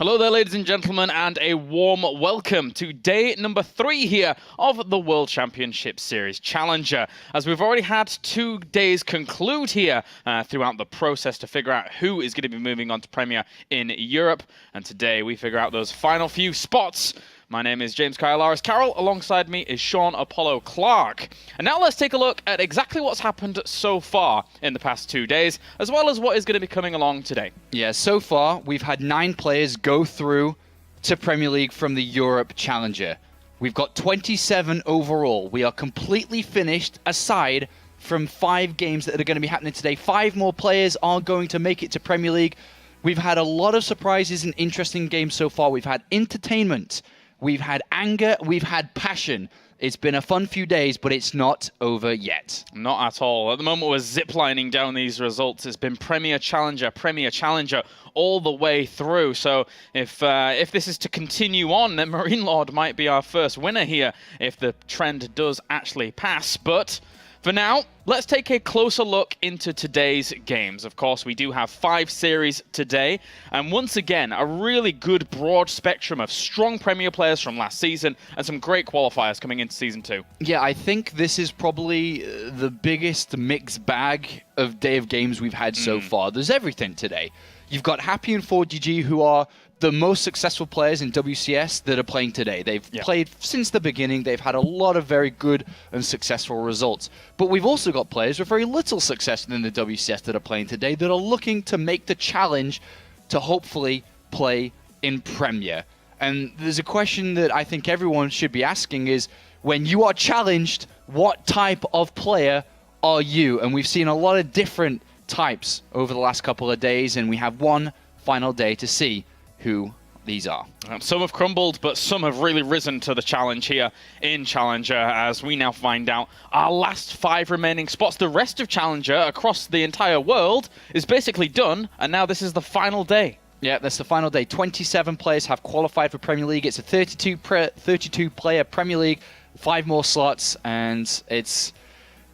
Hello there, ladies and gentlemen, and a warm welcome to day number 3 here of the World Championship Series Challenger. As we've already had 2 days conclude here throughout the process to figure out who is going to be moving on to Premier in Europe. And today we figure out those final few spots. My name is James Kyalaris Carroll. Alongside me is Sean Apollo Clark. And now let's take a look at exactly what's happened so far in the past 2 days, as well as what is going to be coming along today. Yeah, so far we've had 9 players go through to Premier League from the Europe Challenger. We've got 27 overall. We are completely finished aside from 5 games that are going to be happening today. 5 more players are going to make it to Premier League. We've had a lot of surprises and interesting games so far. We've had entertainment. We've had anger, we've had passion. It's been a fun few days, but it's not over yet. Not at all. At the moment, we're ziplining down these results. It's been Premier Challenger all the way through. So if this is to continue on, then MarineLorD might be our first winner here if the trend does actually pass. But for now, let's take a closer look into today's games. Of course, we do have 5 series today, and once again, a really good broad spectrum of strong Premier players from last season and some great qualifiers coming into Season 2. Yeah, I think this is probably the biggest mixed bag of day of games we've had so far. There's everything today. You've got Happy and 4GG, who are the most successful players in WCS that are playing today. They've played since the beginning. They've had a lot of very good and successful results. But we've also got players with very little success in the WCS that are playing today that are looking to make the challenge to hopefully play in Premier. And there's a question that I think everyone should be asking is, when you are challenged, what type of player are you? And we've seen a lot of different types over the last couple of days, and we have one final day to see who these are. Some have crumbled, but some have really risen to the challenge here in Challenger, as we now find out our last 5 remaining spots. The rest of Challenger across the entire world is basically done, and now this is the final day. Yeah, that's the final day. 27 players have qualified for Premier League. It's a 32-player Premier League, 5 more slots, and it's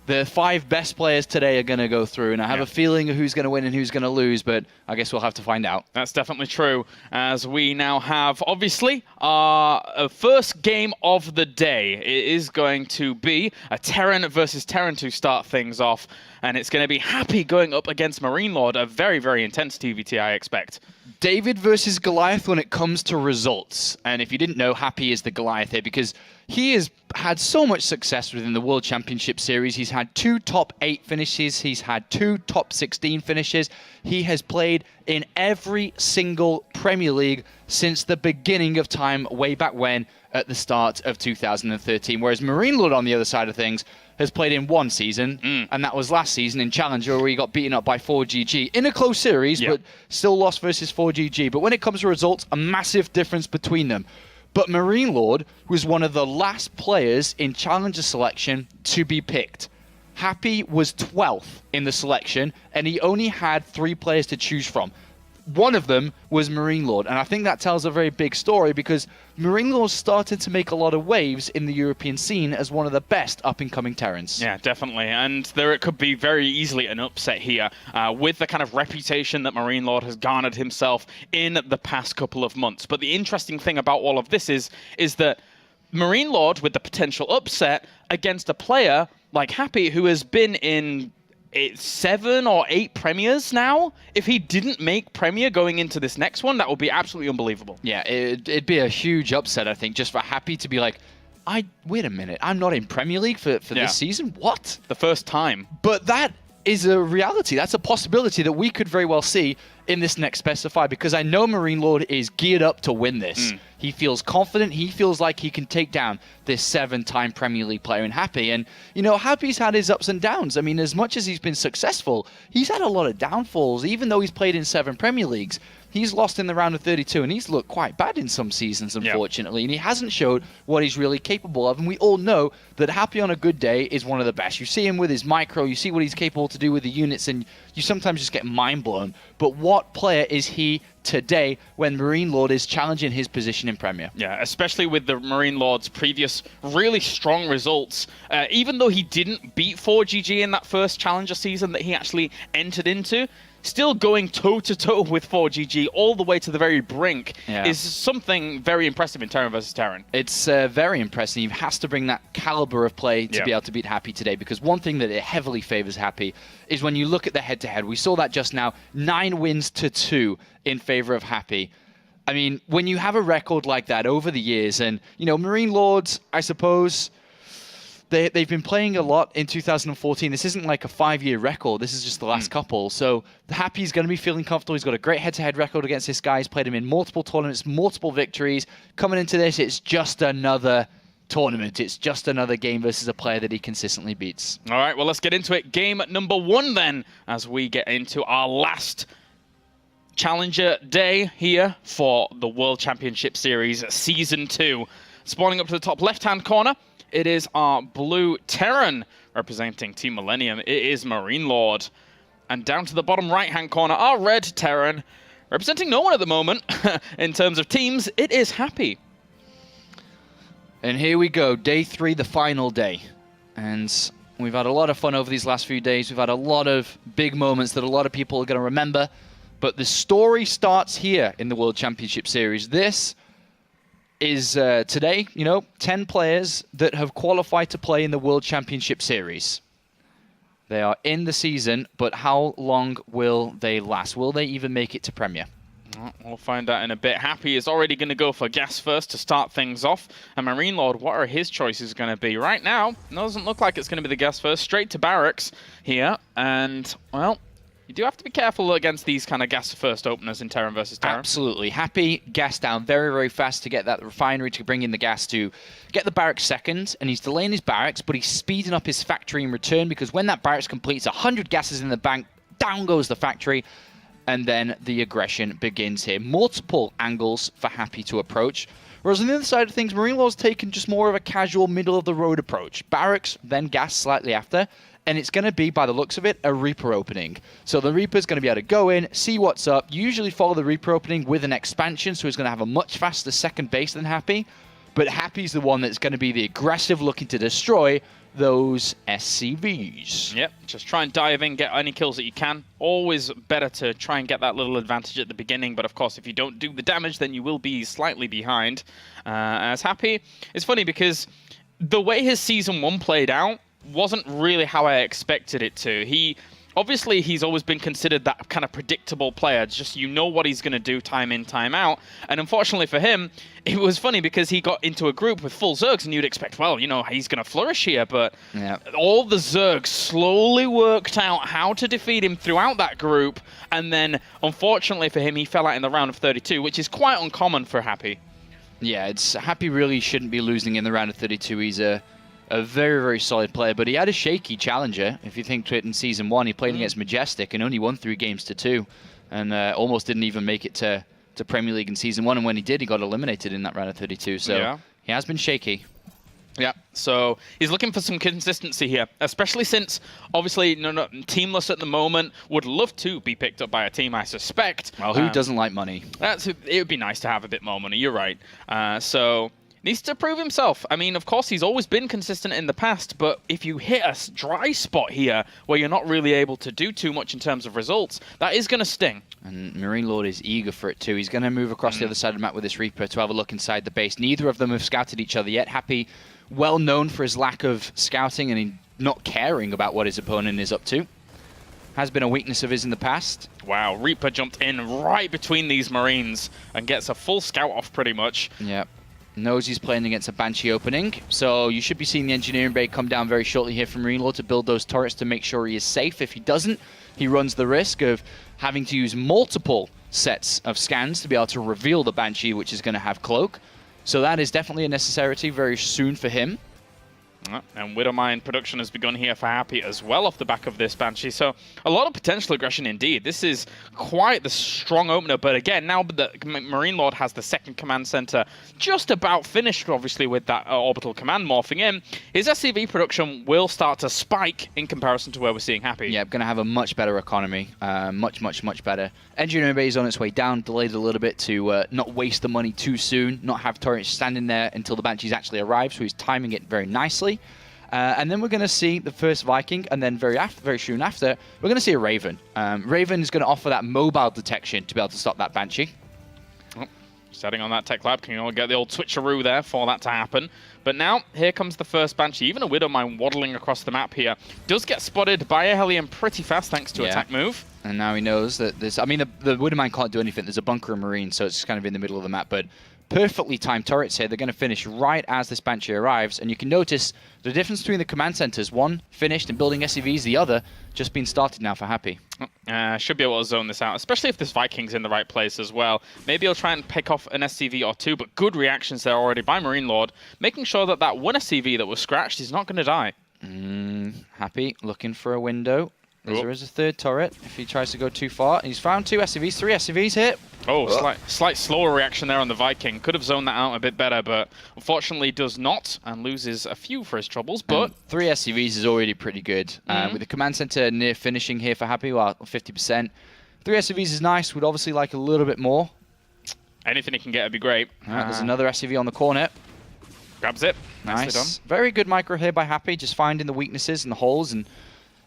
the 5 best players today are going to go through, and I have a feeling of who's going to win and who's going to lose, but I guess we'll have to find out. That's definitely true, as we now have, obviously, our first game of the day. It is going to be a Terran versus Terran to start things off, and it's going to be Happy going up against MarineLorD, a very, very intense TvT, I expect. David versus Goliath when it comes to results. And if you didn't know, Happy is the Goliath here because he has had so much success within the World Championship Series. He's had 2 top 8 finishes. He's had 2 top 16 finishes. He has played in every single Premier League since the beginning of time, way back when, at the start of 2013. Whereas MarineLorD, on the other side of things, has played in 1 season, and that was last season in Challenger, where he got beaten up by 4GG in a close series, but still lost versus 4GG. But when it comes to results, a massive difference between them. But MarineLorD was one of the last players in Challenger selection to be picked. Happy was 12th in the selection, and he only had 3 players to choose from. One of them was MarineLorD, and I think that tells a very big story because MarineLorD started to make a lot of waves in the European scene as one of the best up-and-coming Terrans. Yeah, definitely, and there it could be very easily an upset here with the kind of reputation that MarineLorD has garnered himself in the past couple of months. But the interesting thing about all of this is that MarineLorD, with the potential upset against a player like Happy, who has been in 7 or 8 premiers now. If he didn't make Premier going into this next one, that would be absolutely unbelievable. Yeah, it'd be a huge upset, I think, just for Happy to be like, wait a minute, I'm not in Premier League for this season? What? The first time. But that is a reality. That's a possibility that we could very well see in this next specify, because I know MarineLorD is geared up to win this. He feels confident. He feels like he can take down this 7-time Premier League player in Happy. And, you know, Happy's had his ups and downs. I mean, as much as he's been successful, he's had a lot of downfalls. Even though he's played in 7 Premier Leagues, he's lost in the round of 32, and he's looked quite bad in some seasons, unfortunately. And he hasn't showed what he's really capable of. And we all know that Happy on a good day is one of the best. You see him with his micro, you see what he's capable to do with the units, and you sometimes just get mind blown. But what player is he today when MarineLorD is challenging his position in Premier? Yeah, especially with the MarineLorD's previous really strong results. Even though he didn't beat 4GG in that first Challenger season that he actually entered into, still going toe-to-toe with 4GG all the way to the very brink is something very impressive in Terran versus Terran. It's very impressive. He has to bring that caliber of play to be able to beat Happy today, because one thing that it heavily favors Happy is when you look at the head-to-head. We saw that just now, 9 wins to 2 in favor of Happy. I mean, when you have a record like that over the years, and, you know, MarineLorD, I suppose, they've been playing a lot in 2014. This isn't like a 5-year record. This is just the last couple. So Happy's going to be feeling comfortable. He's got a great head-to-head record against this guy. He's played him in multiple tournaments, multiple victories. Coming into this, it's just another tournament. It's just another game versus a player that he consistently beats. All right, well, let's get into it. Game number 1 then, as we get into our last Challenger day here for the World Championship Series Season 2. Spawning up to the top left-hand corner, it is our blue Terran representing Team Millennium. It is MarineLorD. And down to the bottom right-hand corner, our red Terran representing no one at the moment in terms of teams. It is Happy. And here we go, day 3, the final day. And we've had a lot of fun over these last few days. We've had a lot of big moments that a lot of people are going to remember. But the story starts here in the World Championship Series. This is today, you know, 10 players that have qualified to play in the World Championship Series. They are in the season, but how long will they last? Will they even make it to Premier? We'll find out in a bit. Happy is already going to go for gas first to start things off. And MarineLorD, what are his choices going to be? Right now, it doesn't look like it's going to be the gas first. Straight to barracks here. And, well, you do have to be careful against these kind of gas first openers in Terran versus Terran. Absolutely. Happy gas down very, very fast to get that refinery to bring in the gas to get the barracks second. And he's delaying his barracks, but he's speeding up his factory in return, because when that barracks completes, 100 gases in the bank, down goes the factory. And then the aggression begins here. Multiple angles for Happy to approach. Whereas on the other side of things, MarineLorD's taken just more of a casual middle-of-the-road approach. Barracks, then gas slightly after. And it's going to be, by the looks of it, a Reaper opening. So the Reaper's going to be able to go in, see what's up, usually follow the Reaper opening with an expansion, so he's going to have a much faster second base than Happy. But Happy's the one that's going to be the aggressive, looking to destroy those SCVs. Yep, just try and dive in, get any kills that you can. Always better to try and get that little advantage at the beginning, but of course, if you don't do the damage, then you will be slightly behind. As Happy, it's funny because the way his Season 1 played out wasn't really how I expected it to. Obviously, he's always been considered that kind of predictable player. Just, you know what he's going to do time in, time out. And unfortunately for him, it was funny because he got into a group with full Zergs, and you'd expect, well, you know, he's going to flourish here. But all the Zergs slowly worked out how to defeat him throughout that group. And then, unfortunately for him, he fell out in the round of 32, which is quite uncommon for Happy. Yeah, Happy really shouldn't be losing in the round of 32. He's a very, very solid player, but he had a shaky challenger. If you think to it in Season 1, he played against Majestic and only won 3 games to 2, and almost didn't even make it to Premier League in Season 1, and when he did, he got eliminated in that round of 32, so he has been shaky. Yeah, so he's looking for some consistency here, especially since, obviously, Teamless at the moment would love to be picked up by a team, I suspect. Well, who doesn't like money? It would be nice to have a bit more money, you're right. So needs to prove himself. I mean, of course, he's always been consistent in the past, but if you hit a dry spot here where you're not really able to do too much in terms of results, that is going to sting. And MarineLorD is eager for it too. He's going to move across the other side of the map with this Reaper to have a look inside the base. Neither of them have scouted each other yet. Happy, well known for his lack of scouting and not caring about what his opponent is up to. Has been a weakness of his in the past. Wow, Reaper jumped in right between these Marines and gets a full scout off pretty much. Yep. Knows he's playing against a Banshee opening, so you should be seeing the engineering bay come down very shortly here from MarineLorD to build those turrets to make sure he is safe. If he doesn't, he runs the risk of having to use multiple sets of scans to be able to reveal the Banshee, which is going to have Cloak. So that is definitely a necessity very soon for him. And Widowmine production has begun here for Happy as well off the back of this Banshee. So a lot of potential aggression indeed. This is quite the strong opener. But again, now that MarineLorD has the second command center just about finished, obviously, with that orbital command morphing in, his SCV production will start to spike in comparison to where we're seeing Happy. Yeah, going to have a much better economy. Much better. Engineering bay is on its way down, delayed a little bit to not waste the money too soon, not have turrets standing there until the Banshees actually arrive. So he's timing it very nicely. And then we're going to see the first Viking, and then very soon after, we're going to see a Raven. Raven is going to offer that mobile detection to be able to stop that Banshee. Oh, setting on that tech lab, can you all get the old switcheroo there for that to happen? But now, here comes the first Banshee. Even a Widowmine waddling across the map here. Does get spotted by a Hellion pretty fast thanks to attack move. And now he knows that there's... I mean, the Widowmine can't do anything. There's a bunker of Marine, so it's kind of in the middle of the map. But perfectly timed turrets here. They're going to finish right as this Banshee arrives. And you can notice the difference between the command centers. One finished and building SCVs, the other just been started now for Happy. Should be able to zone this out, especially if this Viking's in the right place as well. Maybe he'll try and pick off an SCV or two, but good reactions there already by MarineLorD, making sure that that one SCV that was scratched is not going to die. Happy looking for a window. There is a third turret if he tries to go too far. He's found two SCVs, three SCVs here. Oh, slight slower reaction there on the Viking. Could have zoned that out a bit better, but unfortunately does not and loses a few for his troubles. But three SCVs is already pretty good. With the command center near finishing here for Happy, well, 50%. Three SCVs is nice. Would obviously like a little bit more. Anything he can get would be great. There's another SCV on the corner. Grabs it. Nice. Nicely done. Very good micro here by Happy, just finding the weaknesses and the holes. And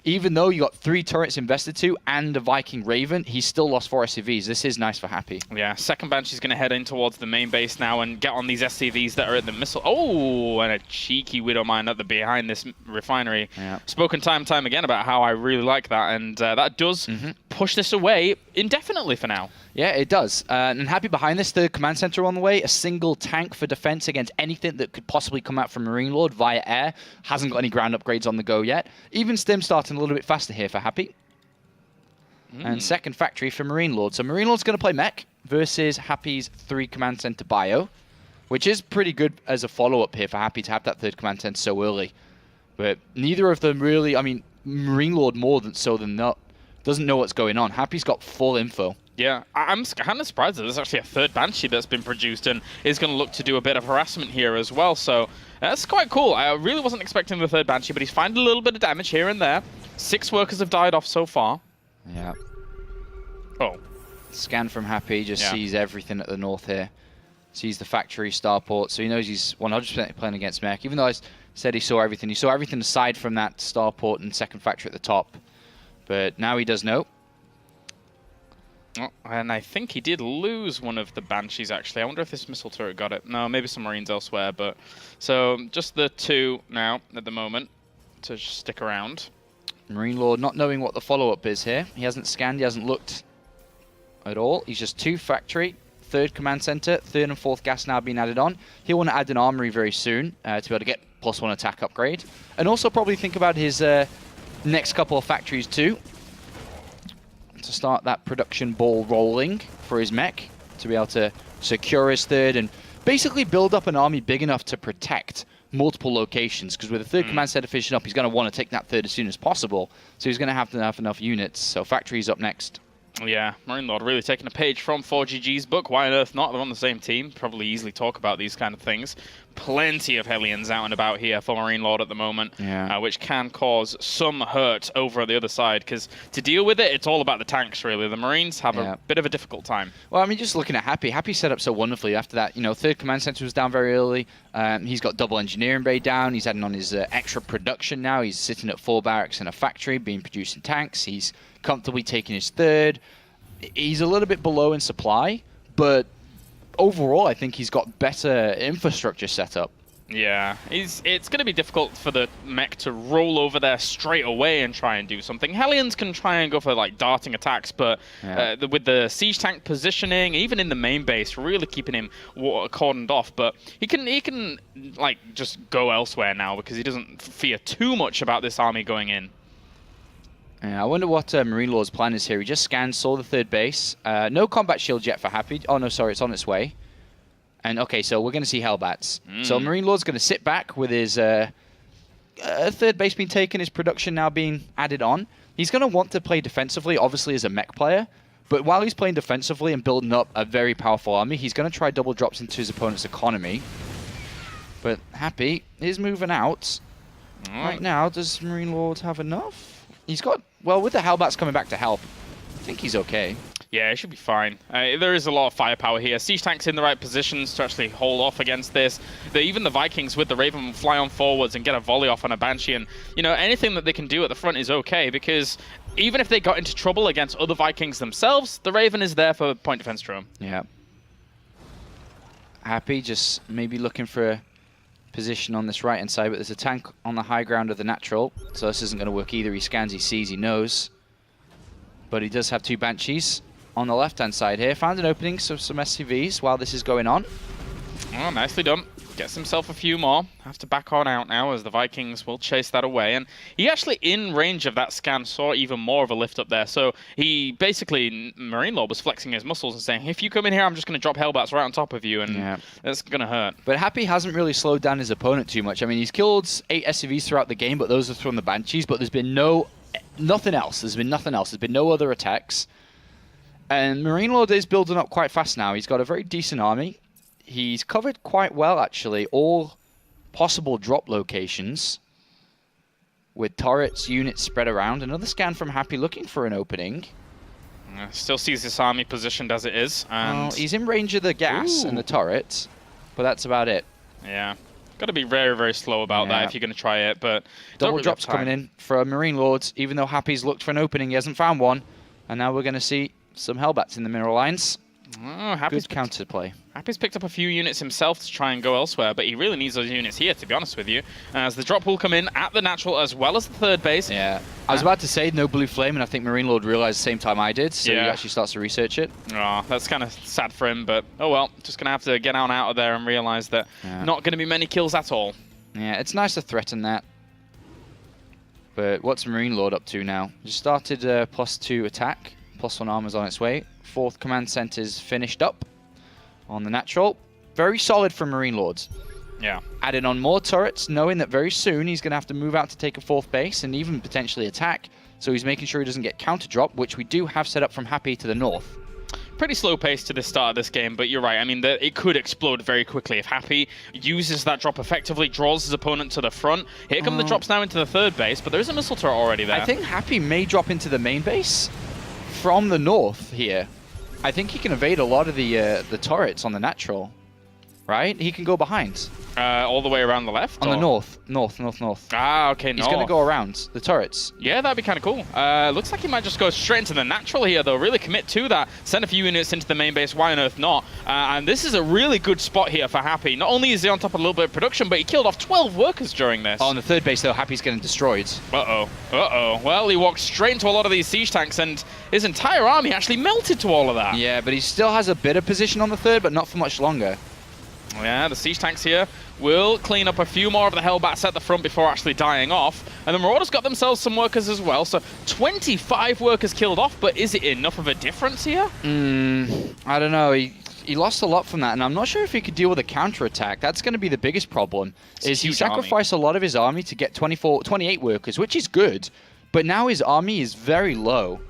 even though you got three turrets invested to and a Viking Raven, he's still lost four SCVs. This is nice for Happy. Yeah, second Banshee's going to head in towards the main base now and get on these SCVs that are at the missile. Oh, and a cheeky Widowmine at the behind this refinery. Yeah. Spoken time and time again about how I really like that, and that does push this away indefinitely for now. Yeah, it does. And Happy behind this, third command center on the way. A single tank for defense against anything that could possibly come out from MarineLorD via air. Hasn't got any ground upgrades on the go yet. Even Stim starting a little bit faster here for Happy. And second factory for MarineLorD. So MarineLorD's going to play mech versus Happy's three command center bio, which is pretty good as a follow-up here for Happy to have that third command center so early. But neither of them really, I mean, MarineLorD more than not, doesn't know what's going on. Happy's got full info. Yeah, I'm kind of surprised that there's actually a third Banshee that's been produced and is going to look to do a bit of harassment here as well. So that's quite cool. I really wasn't expecting the third Banshee, but he's finding a little bit of damage here and there. 6 workers have died off so far. Yeah. Oh. Scan from Happy, just sees everything at the north here. Sees the factory starport, so he knows he's 100% playing against mech. Even though I said he saw everything aside from that starport and second factory at the top. But now he does know. Oh, and I think he did lose one of the Banshees, actually. I wonder if this missile turret got it. No, maybe some Marines elsewhere. But so just the two now at the moment to stick around. MarineLorD not knowing what the follow-up is here. He hasn't scanned, he hasn't looked at all. He's just two factory, third command center, third and fourth gas now being added on. He'll want to add an armory very soon to be able to get +1 attack upgrade. And also probably think about his next couple of factories too, to start that production ball rolling for his mech, to be able to secure his third and basically build up an army big enough to protect multiple locations, because with the third command center finishing up, he's going to want to take that third as soon as possible, so he's going to have enough units. So factory's up next. Yeah, MarineLorD really taking a page from 4GG's book. Why on earth not? They're on the same team. Probably easily talk about these kind of things. Plenty of Hellions out and about here for MarineLorD at the moment, which can cause some hurt over at the other side, because to deal with it, it's all about the tanks, really. The Marines have a bit of a difficult time. Well, I mean, just looking at Happy set up so wonderfully after that. You know, third command center was down very early. He's got double engineering bay down. He's adding on his extra production now. He's sitting at 4 barracks and a factory, being producing tanks. He's comfortably taking his third. He's a little bit below in supply, but overall, I think he's got better infrastructure set up. Yeah, it's going to be difficult for the mech to roll over there straight away and try and do something. Hellions can try and go for like darting attacks, but with the siege tank positioning, even in the main base, really keeping him cordoned off. But he can like just go elsewhere now because he doesn't fear too much about this army going in. Yeah, I wonder what MarineLorD's plan is here. He just scanned, saw the third base. No combat shield yet for Happy. Oh, no, sorry, it's on its way. And, okay, so we're going to see Hellbats. So MarineLorD's going to sit back with his third base being taken, his production now being added on. He's going to want to play defensively, obviously, as a mech player. But while he's playing defensively and building up a very powerful army, he's going to try double drops into his opponent's economy. But Happy is moving out. Right now, does MarineLorD have enough? He's got... Well, with the Hellbats coming back to help, I think he's okay. Yeah, it should be fine. There is a lot of firepower here. Siege tanks in the right positions to actually hold off against this. Even the Vikings with the Raven will fly on forwards and get a volley off on a Banshee. And, you know, anything that they can do at the front is okay, because even if they got into trouble against other Vikings themselves, the Raven is there for point defense drone. Yeah. Happy just maybe looking for a position on this right-hand side, but there's a tank on the high ground of the natural, so this isn't going to work either. He scans, he sees, he knows. But he does have 2 Banshees on the left-hand side here. Found an opening, so some SCVs while this is going on. Oh, nicely done. Gets himself a few more. Have to back on out now as the Vikings will chase that away. And he actually, in range of that scan, saw even more of a lift up there. So he basically, MarineLorD was flexing his muscles and saying, if you come in here, I'm just going to drop Hellbats right on top of you, and that's going to hurt. But Happy hasn't really slowed down his opponent too much. I mean, he's killed 8 SCVs throughout the game, but those are from the Banshees. But there's been nothing else. There's been nothing else. There's been no other attacks. And MarineLorD is building up quite fast now. He's got a very decent army. He's covered quite well, actually, all possible drop locations with turrets, units spread around. Another scan from Happy looking for an opening. Still sees this army positioned as it is. And he's in range of the gas and the turret, but that's about it. Yeah. Got to be very, very slow about that if you're going to try it. But double drops coming in for MarineLorD. Even though Happy's looked for an opening, he hasn't found one. And now we're going to see some Hellbats in the mineral lines. Oh, Happy's good counterplay. Happy's picked up a few units himself to try and go elsewhere, but he really needs those units here, to be honest with you, as the drop will come in at the natural as well as the third base. Yeah, I was about to say no blue flame, and I think MarineLorD realized the same time I did, so he actually starts to research it. Oh, that's kind of sad for him, but oh well, just going to have to get out of there and realize that not going to be many kills at all. Yeah, it's nice to threaten that. But what's MarineLorD up to now? Just started +2 attack, +1 armor's on its way. 4th command center's finished up on the natural. Very solid from MarineLorD. Yeah. Adding on more turrets, knowing that very soon he's going to have to move out to take a 4th base and even potentially attack. So he's making sure he doesn't get counter drop, which we do have set up from Happy to the north. Pretty slow pace to the start of this game, but you're right. I mean, it could explode very quickly if Happy uses that drop effectively, draws his opponent to the front. Here come the drops now into the 3rd base, but there is a missile turret already there. I think Happy may drop into the main base from the north here. I think he can evade a lot of the turrets on the natural, right? He can go behind. All the way around the left? On the north. North. Ah, okay, He's going to go around the turrets. Yeah, that'd be kind of cool. Looks like he might just go straight into the natural here, though. Really commit to that. Send a few units into the main base. Why on earth not? And this is a really good spot here for Happy. Not only is he on top of a little bit of production, but he killed off 12 workers during this. Oh, on the 3rd base, though, Happy's getting destroyed. Uh-oh. Well, he walked straight into a lot of these siege tanks, and his entire army actually melted to all of that. Yeah, but he still has a bit of position on the 3rd, but not for much longer. Yeah, the siege tanks here will clean up a few more of the Hellbats at the front before actually dying off. And the Marauders got themselves some workers as well. So 25 workers killed off, but is it enough of a difference here? I don't know. He lost a lot from that, and I'm not sure if he could deal with a counterattack. That's going to be the biggest problem. He sacrificed a lot of his army to get 28 workers, which is good. But now his army is very low.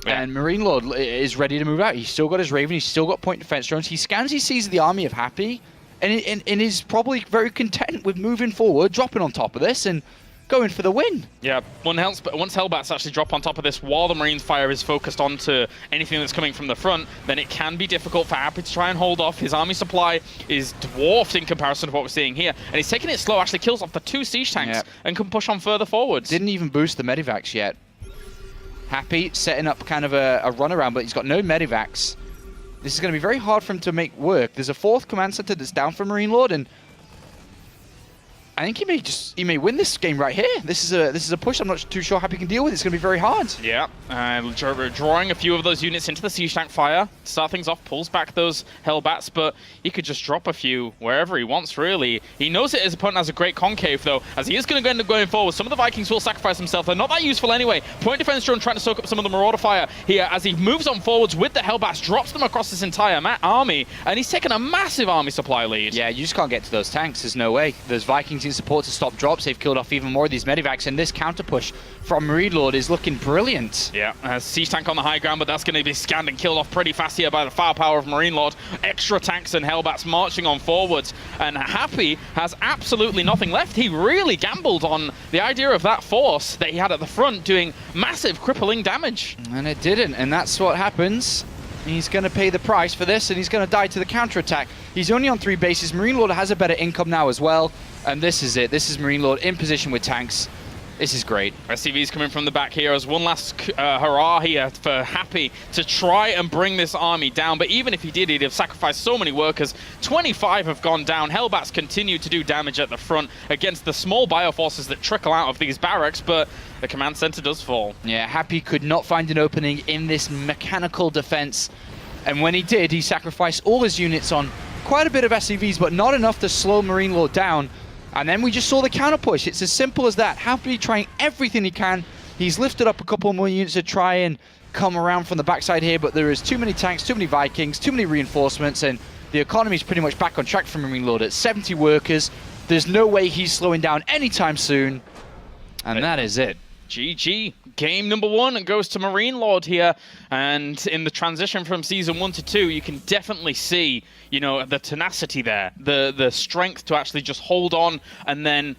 Yeah. And MarineLorD is ready to move out. He's still got his Raven. He's still got point defense drones. He scans, he sees the army of Happy, and is probably very content with moving forward, dropping on top of this, and going for the win. Yeah, once Hellbats actually drop on top of this while the Marines fire is focused onto anything that's coming from the front, then it can be difficult for Happy to try and hold off. His army supply is dwarfed in comparison to what we're seeing here, and he's taking it slow, actually kills off the 2 siege tanks and can push on further forwards. Didn't even boost the medivacs yet. Happy setting up kind of a runaround, but he's got no medivacs. This is going to be very hard for him to make work. There's a 4th command center that's down for MarineLorD, and I think he may win this game right here. This is a push I'm not too sure Happy can deal with. It's going to be very hard. Yeah, drawing a few of those units into the siege tank fire. Start things off, pulls back those Hellbats, but he could just drop a few wherever he wants, really. He knows that his opponent has a great concave, though, as he is going to end up going forward. Some of the Vikings will sacrifice themselves. They're not that useful anyway. Point defense drone trying to soak up some of the Marauder fire here as he moves on forwards with the Hellbats, drops them across this entire army, and he's taken a massive army supply lead. Yeah, you just can't get to those tanks. There's no way. There's Vikings using support to stop drops. They've killed off even more of these medivacs, and this counter push from MarineLorD is looking brilliant. Yeah, siege tank on the high ground, but that's going to be scanned and killed off pretty fast here by the firepower of MarineLorD. Extra tanks and Hellbats marching on forwards, and Happy has absolutely nothing left. He really gambled on the idea of that force that he had at the front doing massive crippling damage. And it didn't, and that's what happens. He's going to pay the price for this, and he's going to die to the counterattack. He's only on 3 bases. MarineLorD has a better income now as well, and this is it. This is MarineLorD in position with tanks. This is great. SCV's coming from the back here as one last hurrah here for Happy to try and bring this army down. But even if he did, he'd have sacrificed so many workers. 25 have gone down. Hellbats continue to do damage at the front against the small bioforces that trickle out of these barracks, but the command center does fall. Yeah, Happy could not find an opening in this mechanical defense. And when he did, he sacrificed all his units on quite a bit of SCVs, but not enough to slow MarineLorD down. And then we just saw the counter push. It's as simple as that. Happy trying everything he can. He's lifted up a couple more units to try and come around from the backside here, but there is too many tanks, too many Vikings, too many reinforcements, and the economy is pretty much back on track for MarineLorD at 70 workers. There's no way he's slowing down anytime soon. And that is it. GG. Game number 1 goes to MarineLorD here, and in the transition from Season 1 to 2, you can definitely see, you know, the tenacity there, the strength to actually just hold on, and then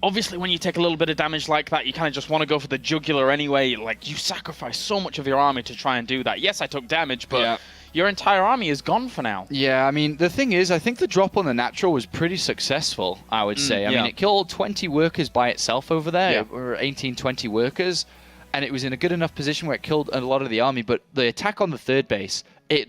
obviously when you take a little bit of damage like that, you kind of just want to go for the jugular anyway. Like, you sacrifice so much of your army to try and do that. Yes, I took damage, but yeah, your entire army is gone for now. Yeah, I mean, the thing is, I think the drop on the natural was pretty successful, I would say. I mean, it killed 20 workers by itself over there, or 18, 20 workers, and it was in a good enough position where it killed a lot of the army, but the attack on the third base, it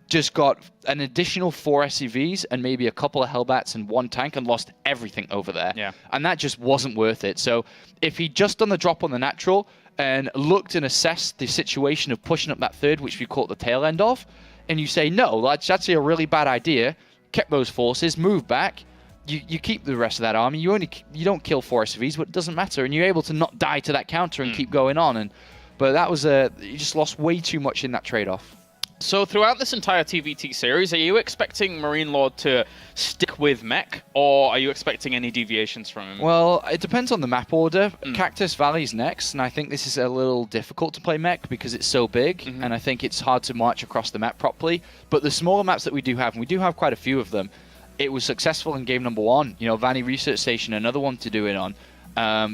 just got an additional 4 SCVs and maybe a couple of Hellbats and 1 tank and lost everything over there. Yeah. And that just wasn't worth it. So if he'd just done the drop on the natural and looked and assessed the situation of pushing up that third, which we caught the tail end of, and you say, no, that's actually a really bad idea, kept those forces, moved back, you keep the rest of that army, you don't kill 4 SCVs, but it doesn't matter, and you're able to not die to that counter and keep going on. But that was you just lost way too much in that trade-off. So throughout this entire TvT series, are you expecting MarineLorD to stick with mech, or are you expecting any deviations from him? Well, it depends on the map order. Cactus Valley's next, and I think this is a little difficult to play mech because it's so big, and I think it's hard to march across the map properly. But the smaller maps that we do have, and we do have quite a few of them, it was successful in game number 1. You know, Vanny Research Station, another one to do it on.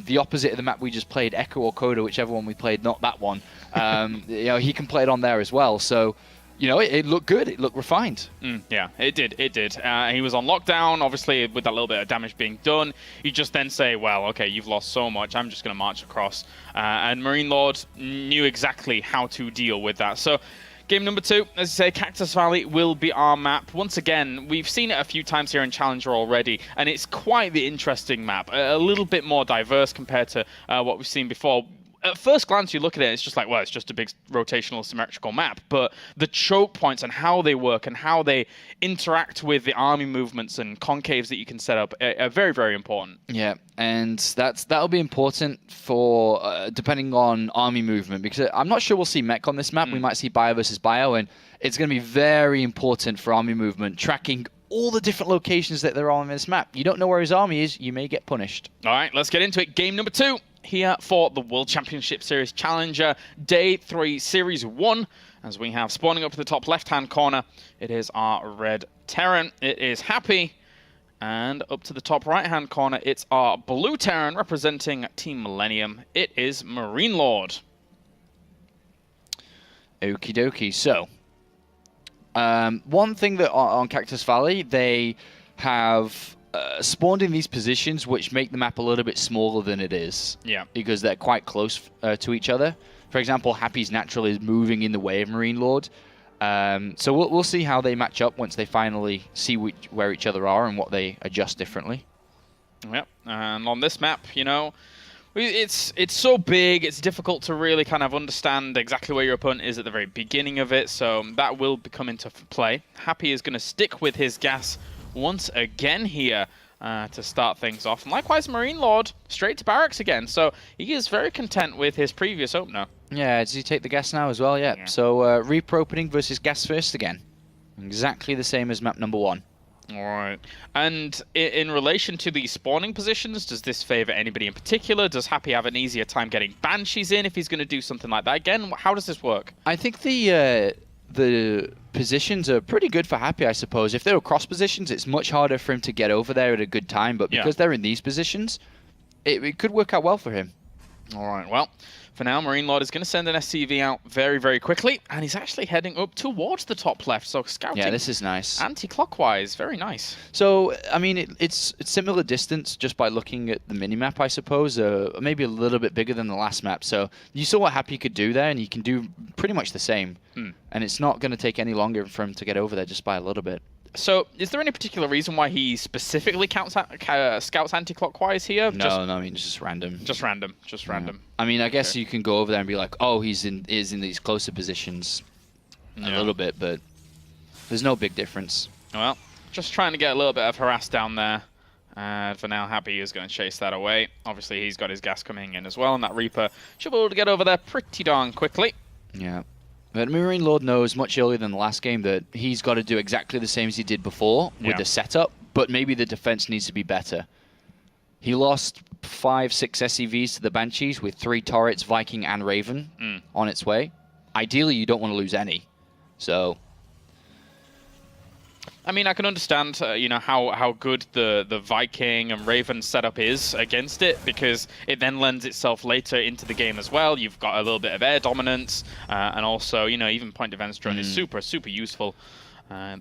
The opposite of the map we just played, Echo or Coda, whichever one we played, not that one. You know, he can play it on there as well. So, you know, it looked good. It looked refined. Yeah, it did. It did. He was on lockdown, obviously, with that little bit of damage being done. You just then say, well, okay, you've lost so much. I'm just going to march across. And MarineLorD knew exactly how to deal with that. So game number 2, as you say, Cactus Valley will be our map. Once again, we've seen it a few times here in Challenger already, and it's quite the interesting map. A little bit more diverse compared to what we've seen before. At first glance, you look at it, it's just like, well, it's just a big rotational symmetrical map. But the choke points and how they work and how they interact with the army movements and concaves that you can set up are very, very important. Yeah, and that'll be important for depending on army movement, because I'm not sure we'll see mech on this map. We might see bio versus bio, and it's going to be very important for army movement, tracking all the different locations that they're on this map. You don't know where his army is, you may get punished. All right, let's get into it. Game number 2. Here for the World Championship Series Challenger Day 3 Series 1, as we have spawning up to the top left-hand corner, it is our red Terran, it is Happy, and up to the top right-hand corner, it's our blue Terran representing Team Millennium, it is MarineLorD. Okie dokie, so, one thing that on Cactus Valley, they have spawned in these positions which make the map a little bit smaller than it is. Yeah. Because they're quite close to each other. For example, Happy's natural is moving in the way of MarineLorD. So we'll see how they match up once they finally see where each other are and what they adjust differently. Yep. And on this map, you know, it's so big, it's difficult to really kind of understand exactly where your opponent is at the very beginning of it. So that will come into play. Happy is going to stick with his gas once again here to start things off. And likewise, MarineLorD straight to barracks again. So he is very content with his previous opener. Yeah, does he take the gas now as well? Yeah. So Reaper opening versus gas first again. Exactly the same as map number 1. All right. And in relation to the spawning positions, does this favor anybody in particular? Does Happy have an easier time getting Banshees in if he's going to do something like that? Again, how does this work? I think the positions are pretty good for Happy, I suppose. If they were cross positions, it's much harder for him to get over there at a good time. But because they're in these positions, it could work out well for him. All right. Well, for now, MarineLorD is going to send an SCV out very, very quickly, and he's actually heading up towards the top left. So scouting. Yeah, this is nice. Anti-clockwise, very nice. So I mean, it's similar distance just by looking at the minimap, I suppose. Maybe a little bit bigger than the last map. So you saw what Happy could do there, and you can do pretty much the same. And it's not going to take any longer for him to get over there just by a little bit. So, is there any particular reason why he specifically scouts anti-clockwise here? No, I mean, it's just random. Just random. I mean, I guess you can go over there and be like, oh, he's in these closer positions a little bit, but there's no big difference. Well, just trying to get a little bit of harass down there. For now, Happy is going to chase that away. Obviously, he's got his gas coming in as well, and that Reaper should be able to get over there pretty darn quickly. Yeah. But MarineLorD knows much earlier than the last game that he's got to do exactly the same as he did before with the setup, but maybe the defense needs to be better. He lost 5, 6 SCVs to the Banshees with 3 turrets, Viking and Raven on its way. Ideally, you don't want to lose any. So, I mean, I can understand, you know, how good the Viking and Raven setup is against it, because it then lends itself later into the game as well. You've got a little bit of air dominance, and also, you know, even point defense drone is super useful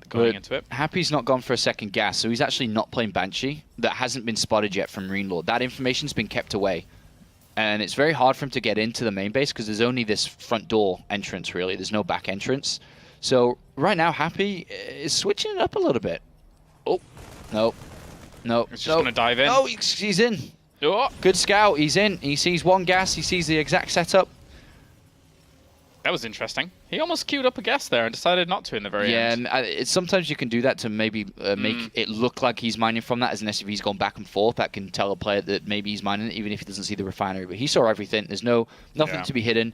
going into it. Happy's not gone for a second gas, so he's actually not playing Banshee. That hasn't been spotted yet from MarineLorD. That information's been kept away. And it's very hard for him to get into the main base because there's only this front door entrance, really. There's no back entrance. So right now, Happy is switching it up a little bit. Oh, no. He's just going to dive in. Oh, he's in. Oh. Good scout. He's in. He sees one gas. He sees the exact setup. That was interesting. He almost queued up a gas there and decided not to in the very end. Yeah, and sometimes you can do that to maybe make it look like he's mining from that as an SCV. He's gone back and forth. That can tell a player that maybe he's mining it, even if he doesn't see the refinery. But he saw everything. There's nothing to be hidden.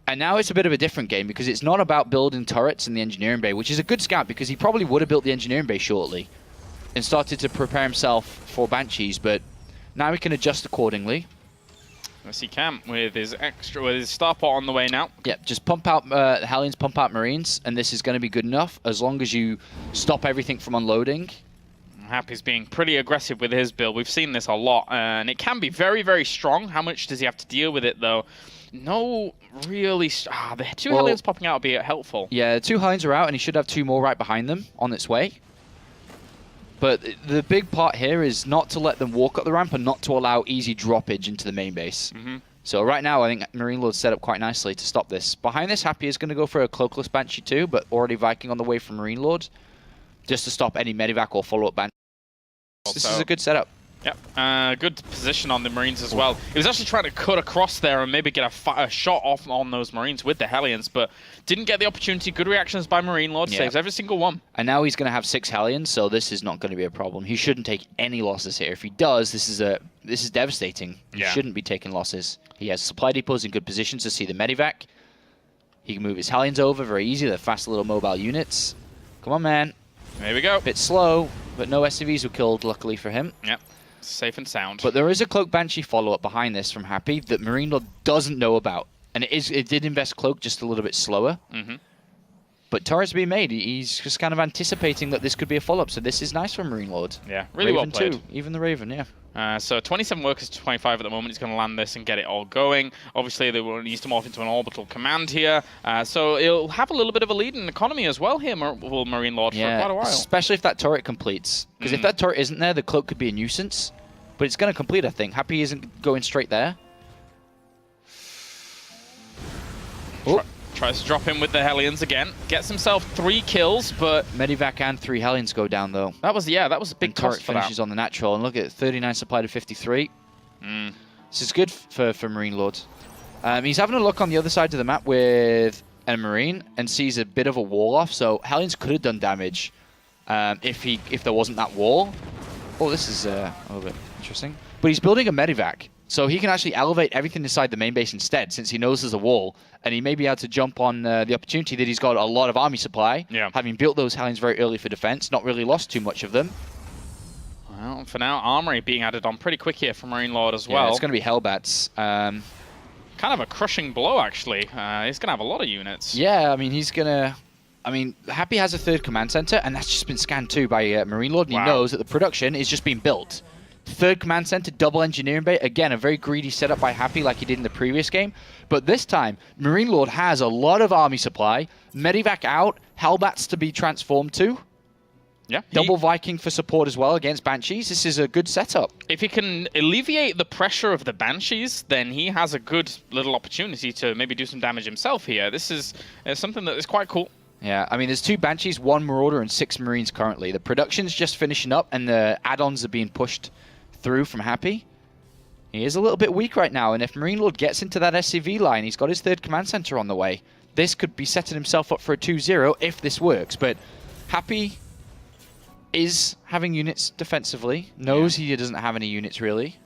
And now it's a bit of a different game because it's not about building turrets in the engineering bay, which is a good scout because he probably would have built the engineering bay shortly and started to prepare himself for Banshees. But now he can adjust accordingly. Yes, he can with his starport on the way now. Yeah, just pump out Hellions, pump out Marines, and this is going to be good enough as long as you stop everything from unloading. Happy's being pretty aggressive with his build. We've seen this a lot, and it can be very, very strong. How much does he have to deal with it, though? No, really. The 2 Hellions popping out would be helpful. Yeah, the 2 Hellions are out, and he should have 2 more right behind them on its way. But the big part here is not to let them walk up the ramp and not to allow easy droppage into the main base. So right now, I think MarineLorD set up quite nicely to stop this. Behind this, Happy is going to go for a cloakless Banshee too, but already Viking on the way from MarineLorD, just to stop any Medivac or follow-up Banshee. This is a good setup. Yep, good position on the Marines as well. He was actually trying to cut across there and maybe get a shot off on those Marines with the Hellions, but didn't get the opportunity. Good reactions by MarineLorD, saves every single one. And now he's going to have 6 Hellions, so this is not going to be a problem. He shouldn't take any losses here. If he does, this is devastating. He shouldn't be taking losses. He has supply depots in good positions to see the Medivac. He can move his Hellions over very easy. They're fast little mobile units. Come on, man. There we go. Bit slow, but no SCVs were killed, luckily for him. Yep. Safe and sound. But there is a Cloak Banshee follow-up behind this from Happy that MarineLorD doesn't know about. And it did invest Cloak just a little bit slower. But turrets being made. He's just kind of anticipating that this could be a follow-up. So this is nice for MarineLorD. Yeah, really well played. Too. Even the Raven, yeah. So 27 workers to 25 at the moment. He's going to land this and get it all going. Obviously, they will need to morph into an orbital command here. So it'll have a little bit of a lead in economy as well here, will MarineLorD, for quite a while. Especially if that turret completes. Because if that turret isn't there, the Cloak could be a nuisance. But it's going to complete, I think. Happy isn't going straight there. Tries to drop in with the Hellions again. Gets himself 3 kills, but Medivac and 3 Hellions go down, though. That was a big cost for that. Finishes on the natural. And look at 39 supply to 53. This is good for MarineLorD. He's having a look on the other side of the map with a Marine and sees a bit of a wall off. So Hellions could have done damage if there wasn't that wall. Oh, this is a little bit interesting. But he's building a Medivac. So he can actually elevate everything inside the main base instead, since he knows there's a wall, and he may be able to jump on the opportunity that he's got a lot of army supply, having built those Hellions very early for defense, not really lost too much of them. Well, for now, Armory being added on pretty quick here from MarineLorD as well. Yeah, it's going to be Hellbats. Kind of a crushing blow, actually. He's going to have a lot of units. Yeah, I mean, he's going to... I mean, Happy has a third command center, and that's just been scanned too by MarineLorD, and he knows that the production is just being built. Third command center, double engineering bay. Again, a very greedy setup by Happy like he did in the previous game. But this time, MarineLorD has a lot of army supply. Medivac out, Hellbats to be transformed to. Yeah. Double Viking for support as well against Banshees. This is a good setup. If he can alleviate the pressure of the Banshees, then he has a good little opportunity to maybe do some damage himself here. This is something that is quite cool. Yeah, I mean, there's 2 Banshees, 1 Marauder, and 6 Marines currently. The production's just finishing up, and the add-ons are being pushed through from Happy. He is a little bit weak right now, and if MarineLorD gets into that SCV line, he's got his third command center on the way. This could be setting himself up for a 2-0 if this works, but Happy is having units defensively, knows he doesn't have any units really.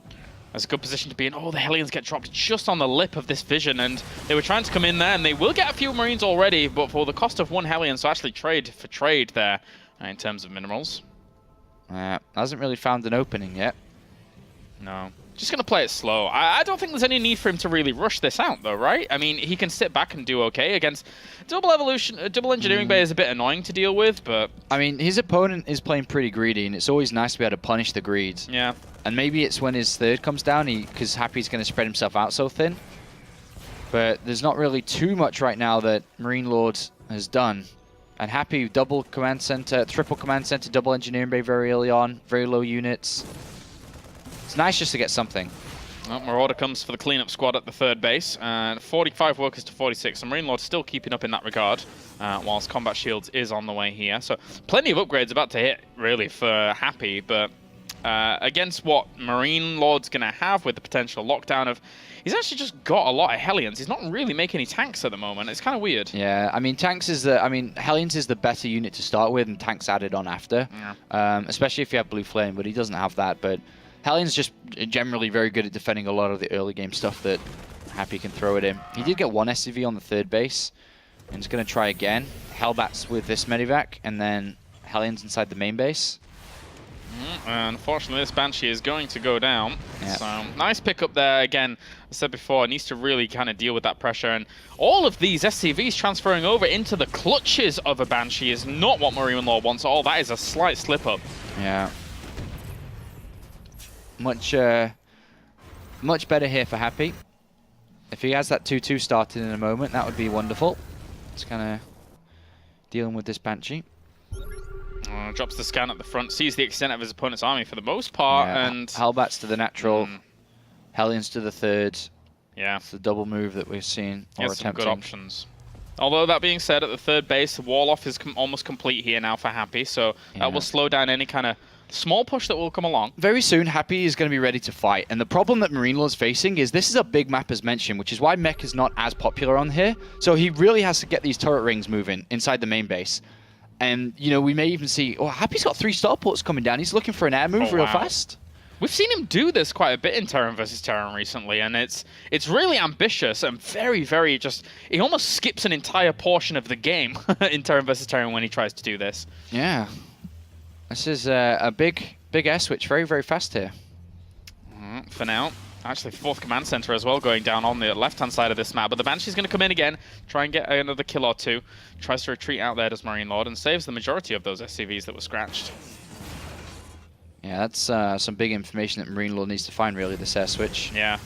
That's a good position to be in. Oh, the Hellions get dropped just on the lip of this vision, and they were trying to come in there, and they will get a few Marines already, but for the cost of 1 Hellion, so actually trade for trade there in terms of minerals. Hasn't really found an opening yet. No. Just going to play it slow. I don't think there's any need for him to really rush this out, though, right? I mean, he can sit back and do okay against double evolution. Double engineering bay is a bit annoying to deal with, but... I mean, his opponent is playing pretty greedy, and it's always nice to be able to punish the greeds. Yeah. And maybe it's when his third comes down, because Happy's going to spread himself out so thin. But there's not really too much right now that MarineLorD has done. And Happy, double command center, triple command center, double engineering bay very early on, very low units. It's nice just to get something. Well, Marauder comes for the cleanup squad at the third base. 45 workers to 46. And MarineLorD still keeping up in that regard, whilst Combat Shields is on the way here. So plenty of upgrades about to hit, really, for Happy. But against what MarineLorD's going to have with the potential lockdown of... He's actually just got a lot of Hellions. He's not really making any tanks at the moment. It's kind of weird. Yeah, I mean, tanks is the... I mean, Hellions is the better unit to start with, and tanks added on after. Yeah. Especially if you have Blue Flame, but he doesn't have that. But Hellions just generally very good at defending a lot of the early game stuff that Happy can throw at him. He did get 1 SCV on the third base, and he's going to try again. Hellbats with this Medivac, and then Hellions inside the main base. Unfortunately, this Banshee is going to go down. Yep. So, nice pickup there. Again, I said before, needs to really kind of deal with that pressure. And all of these SCVs transferring over into the clutches of a Banshee is not what MarineLorD wants at all. That is a slight slip-up. Yeah. Much better here for Happy. If he has that 2-2 started in a moment, that would be wonderful. It's kind of dealing with this Banshee. Drops the scan at the front, sees the extent of his opponent's army for the most part, and... Hellbats to the natural, Hellions to the third. Yeah. It's the double move that we're seeing, or some attempting. good options. Although, that being said, at the third base, the wall-off is almost complete here now for Happy, so that will slow down any kind of small push that will come along. Very soon, Happy is going to be ready to fight, and the problem that MarineLorD's facing is this is a big map as mentioned, which is why mech is not as popular on here, so he really has to get these turret rings moving inside the main base. And, you know, we may even see... Oh, Happy's got 3 starports coming down. He's looking for an air move real fast. We've seen him do this quite a bit in Terran vs. Terran recently, and it's really ambitious and very, very just... He almost skips an entire portion of the game in Terran vs. Terran when he tries to do this. Yeah. This is a big air switch. Very, very fast here. For now. Actually, 4th command center as well going down on the left-hand side of this map. But the Banshee's going to come in again, try and get another kill or 2. Tries to retreat out there, does MarineLorD, and saves the majority of those SCVs that were scratched. Yeah, that's some big information that MarineLorD needs to find, really, this air switch. Yeah.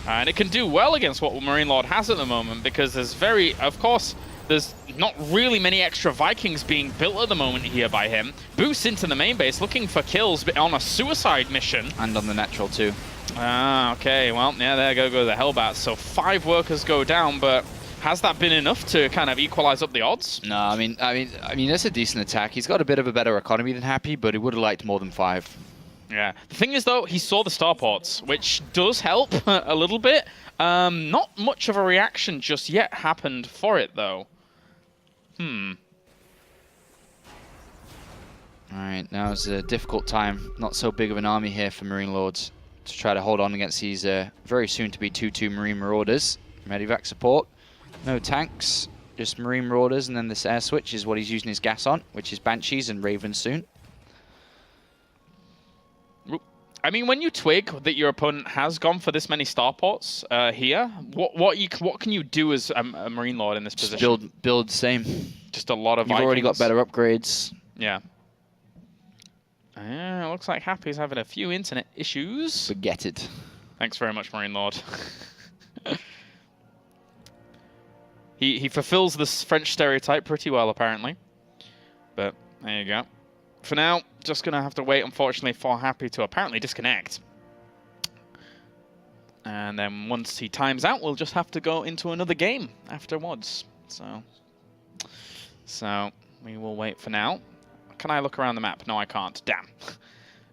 And it can do well against what MarineLorD has at the moment, because there's of course, there's not really many extra Vikings being built at the moment here by him. Boosts into the main base, looking for kills but on a suicide mission. And on the natural, too. Okay, well, yeah, there go the Hellbats. So 5 workers go down, but has that been enough to kind of equalize up the odds? No, I mean, that's a decent attack. He's got a bit of a better economy than Happy, but he would have liked more than 5. Yeah. The thing is, though, he saw the starports, which does help a little bit. Not much of a reaction just yet happened for it, though. Alright, now is a difficult time. Not so big of an army here for MarineLorD. to try to hold on against these very soon to be 2-2 Marine Marauders. Medivac support, no tanks, just Marine Marauders, and then this air switch is what he's using his gas on, which is Banshees and Ravens soon. I mean, when you twig that your opponent has gone for this many starports here, what can you do as a Marine Lord in this position? Just build same. Just a lot of You've already got better upgrades. Yeah. Looks like Happy's having a few internet issues. Forget it. Thanks very much, Marine Lord. He fulfills this French stereotype pretty well, apparently. But there you go. For now, just going to have to wait, unfortunately, for Happy to apparently disconnect. And then once he times out, we'll just have to go into another game afterwards. So we will wait for now. Can I look around the map? No, I can't. Damn.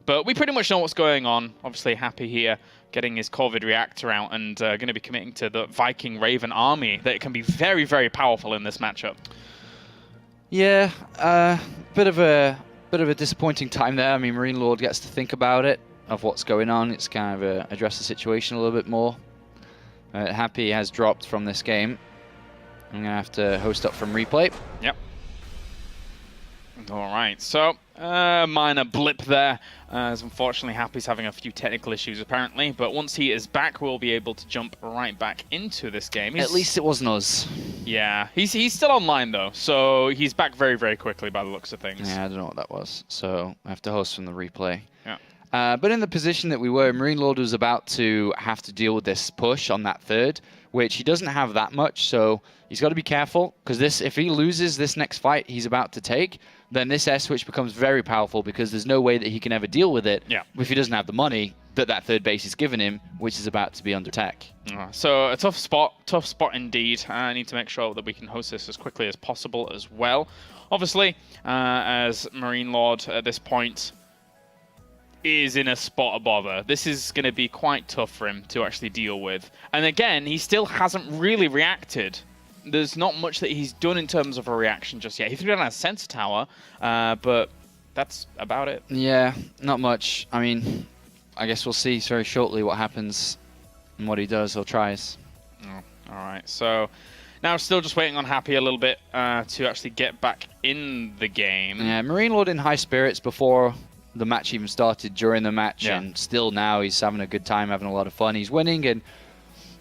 But we pretty much know what's going on. Obviously, Happy here getting his Corvid reactor out and going to be committing to the Viking Raven army that can be very, very powerful in this matchup. Yeah, bit of a disappointing time there. I mean, MarineLorD gets to think about it, of what's going on. It's kind of address the situation a little bit more. Happy has dropped from this game. I'm going to have to host up from replay. Yep. All right, so minor blip there, as unfortunately Happy's having a few technical issues apparently, but once he is back, we'll be able to jump right back into this game. At least it wasn't us. Yeah, he's still online though, so he's back very, very quickly by the looks of things. Yeah, I don't know what that was, so I have to host from the replay. Yeah. But in the position that we were, MarineLorD was about to have to deal with this push on that third, which he doesn't have that much, so he's got to be careful, because if he loses this next fight he's about to take, then this air switch becomes very powerful, because there's no way that he can ever deal with it if he doesn't have the money that third base is giving him, which is about to be under attack. So a tough spot indeed. I need to make sure that we can host this as quickly as possible as well. Obviously, as MarineLorD at this point is in a spot of bother. This is going to be quite tough for him to actually deal with. And again, he still hasn't really reacted. There's not much that he's done in terms of a reaction just yet. He threw down a sensor tower, but that's about it. Yeah, not much. I mean, I guess we'll see very shortly what happens and what he does or tries. All right, so now still just waiting on Happy a little bit to actually get back in the game. Yeah, MarineLorD in high spirits before the match even started, during the match, and still now he's having a good time, having a lot of fun. He's winning, and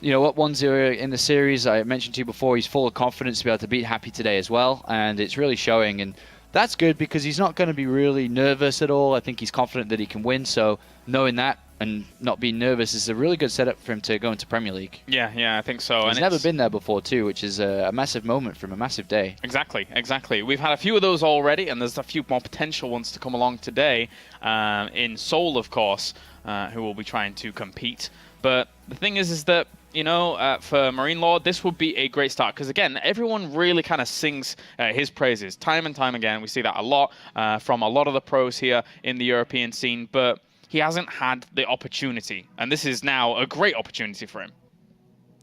you know what, 1-0 in the series, I mentioned to you before, he's full of confidence to be able to beat Happy today as well, and it's really showing, and that's good because he's not going to be really nervous at all. I think he's confident that he can win, so knowing that and not being nervous is a really good setup for him to go into Premier League. Yeah, I think so. He's never been there before too, which is a massive moment for him, a massive day. Exactly. We've had a few of those already, and there's a few more potential ones to come along today in Seoul, of course, who will be trying to compete. But the thing is that, you know, for MarineLorD, this would be a great start because, again, everyone really kind of sings his praises time and time again. We see that a lot from a lot of the pros here in the European scene, but he hasn't had the opportunity, and this is now a great opportunity for him.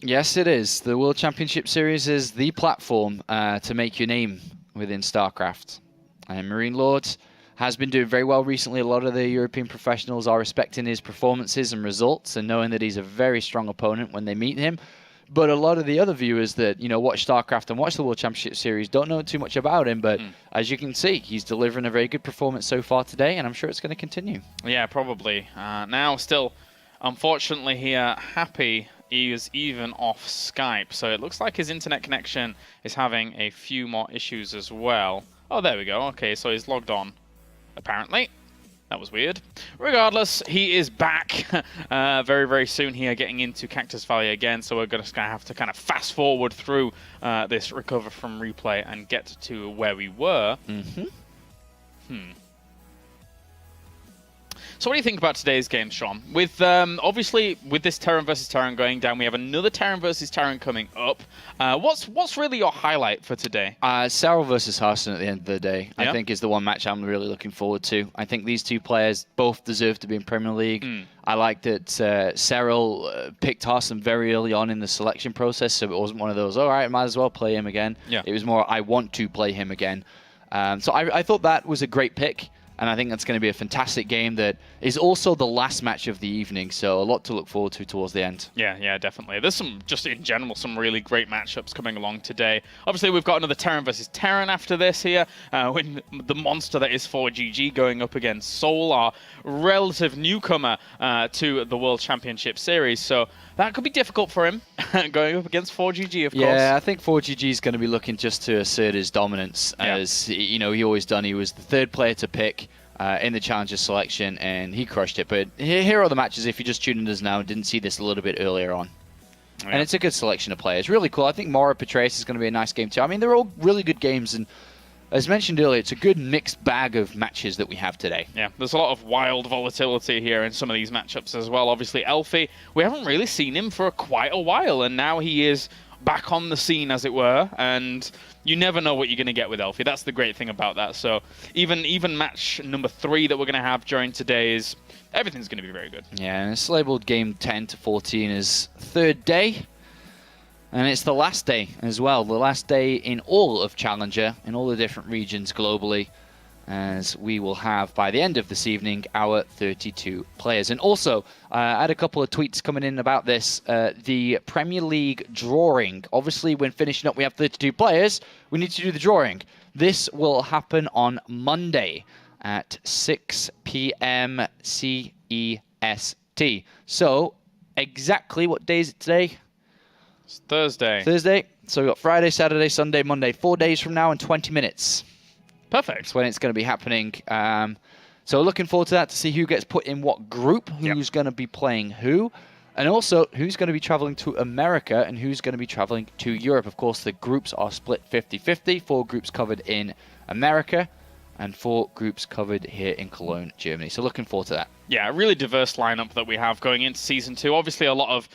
Yes, it is. The World Championship Series is the platform to make your name within StarCraft. And MarineLorD has been doing very well recently. A lot of the European professionals are respecting his performances and results and knowing that he's a very strong opponent when they meet him. But a lot of the other viewers that, you know, watch StarCraft and watch the World Championship Series don't know too much about him. But as you can see, he's delivering a very good performance so far today, and I'm sure it's going to continue. Yeah, probably. Now, still, unfortunately here, Happy is even off Skype. So it looks like his internet connection is having a few more issues as well. Oh, there we go. Okay, so he's logged on, apparently. That was weird. Regardless, he is back very, very soon here, getting into Cactus Valley again. So we're going to have to kind of fast forward through this recover from replay and get to where we were. So what do you think about today's game, Sean? With obviously with this Terran versus Terran going down, we have another Terran versus Terran coming up. What's really your highlight for today? Serral versus Harston at the end of the day, I think, is the one match I'm really looking forward to. I think these two players both deserve to be in Premier League. I like that Serral picked Harston very early on in the selection process, so it wasn't one of those, all right, might as well play him again. It was more, I want to play him again. So I thought that was a great pick. And I think that's going to be a fantastic game that is also the last match of the evening. So a lot to look forward to towards the end. Yeah, definitely. There's some, just in general, some really great matchups coming along today. Obviously, we've got another Terran versus Terran after this here. When the monster that is 4GG going up against Seoul, our relative newcomer to the World Championship Series. So that could be difficult for him, going up against 4GG, of course. Yeah, I think 4GG is going to be looking just to assert his dominance, as he always done. He was the third player to pick in the Challenger selection, and he crushed it. But here are the matches if you just tuned in us now and didn't see this a little bit earlier on. Yeah. And it's a good selection of players. Really cool. I think Mora Petraeus is going to be a nice game too. I mean, they're all really good games, and as mentioned earlier, it's a good mixed bag of matches that we have today. Yeah, there's a lot of wild volatility here in some of these matchups as well. Obviously, Elfie, we haven't really seen him for quite a while, and now he is back on the scene, as it were, and you never know what you're going to get with Elfie. That's the great thing about that. So even match number 3 that we're going to have during today is everything's going to be very good. Yeah, and it's labeled game 10 to 14 as third day. And it's the last day as well, the last day in all of Challenger, in all the different regions globally, as we will have, by the end of this evening, our 32 players. And also, I had a couple of tweets coming in about this, the Premier League drawing. Obviously, when finishing up, we have 32 players. We need to do the drawing. This will happen on Monday at 6 p.m. CEST. So, exactly what day is it today? It's Thursday. Thursday. So we've got Friday, Saturday, Sunday, Monday. 4 days from now and 20 minutes. Perfect. That's when it's going to be happening. So looking forward to that, to see who gets put in what group, who's going to be playing who, and also who's going to be traveling to America and who's going to be traveling to Europe. Of course, the groups are split 50-50. 4 groups covered in America and 4 groups covered here in Cologne, Germany. So looking forward to that. Yeah, a really diverse lineup that we have going into Season 2. Obviously, a lot of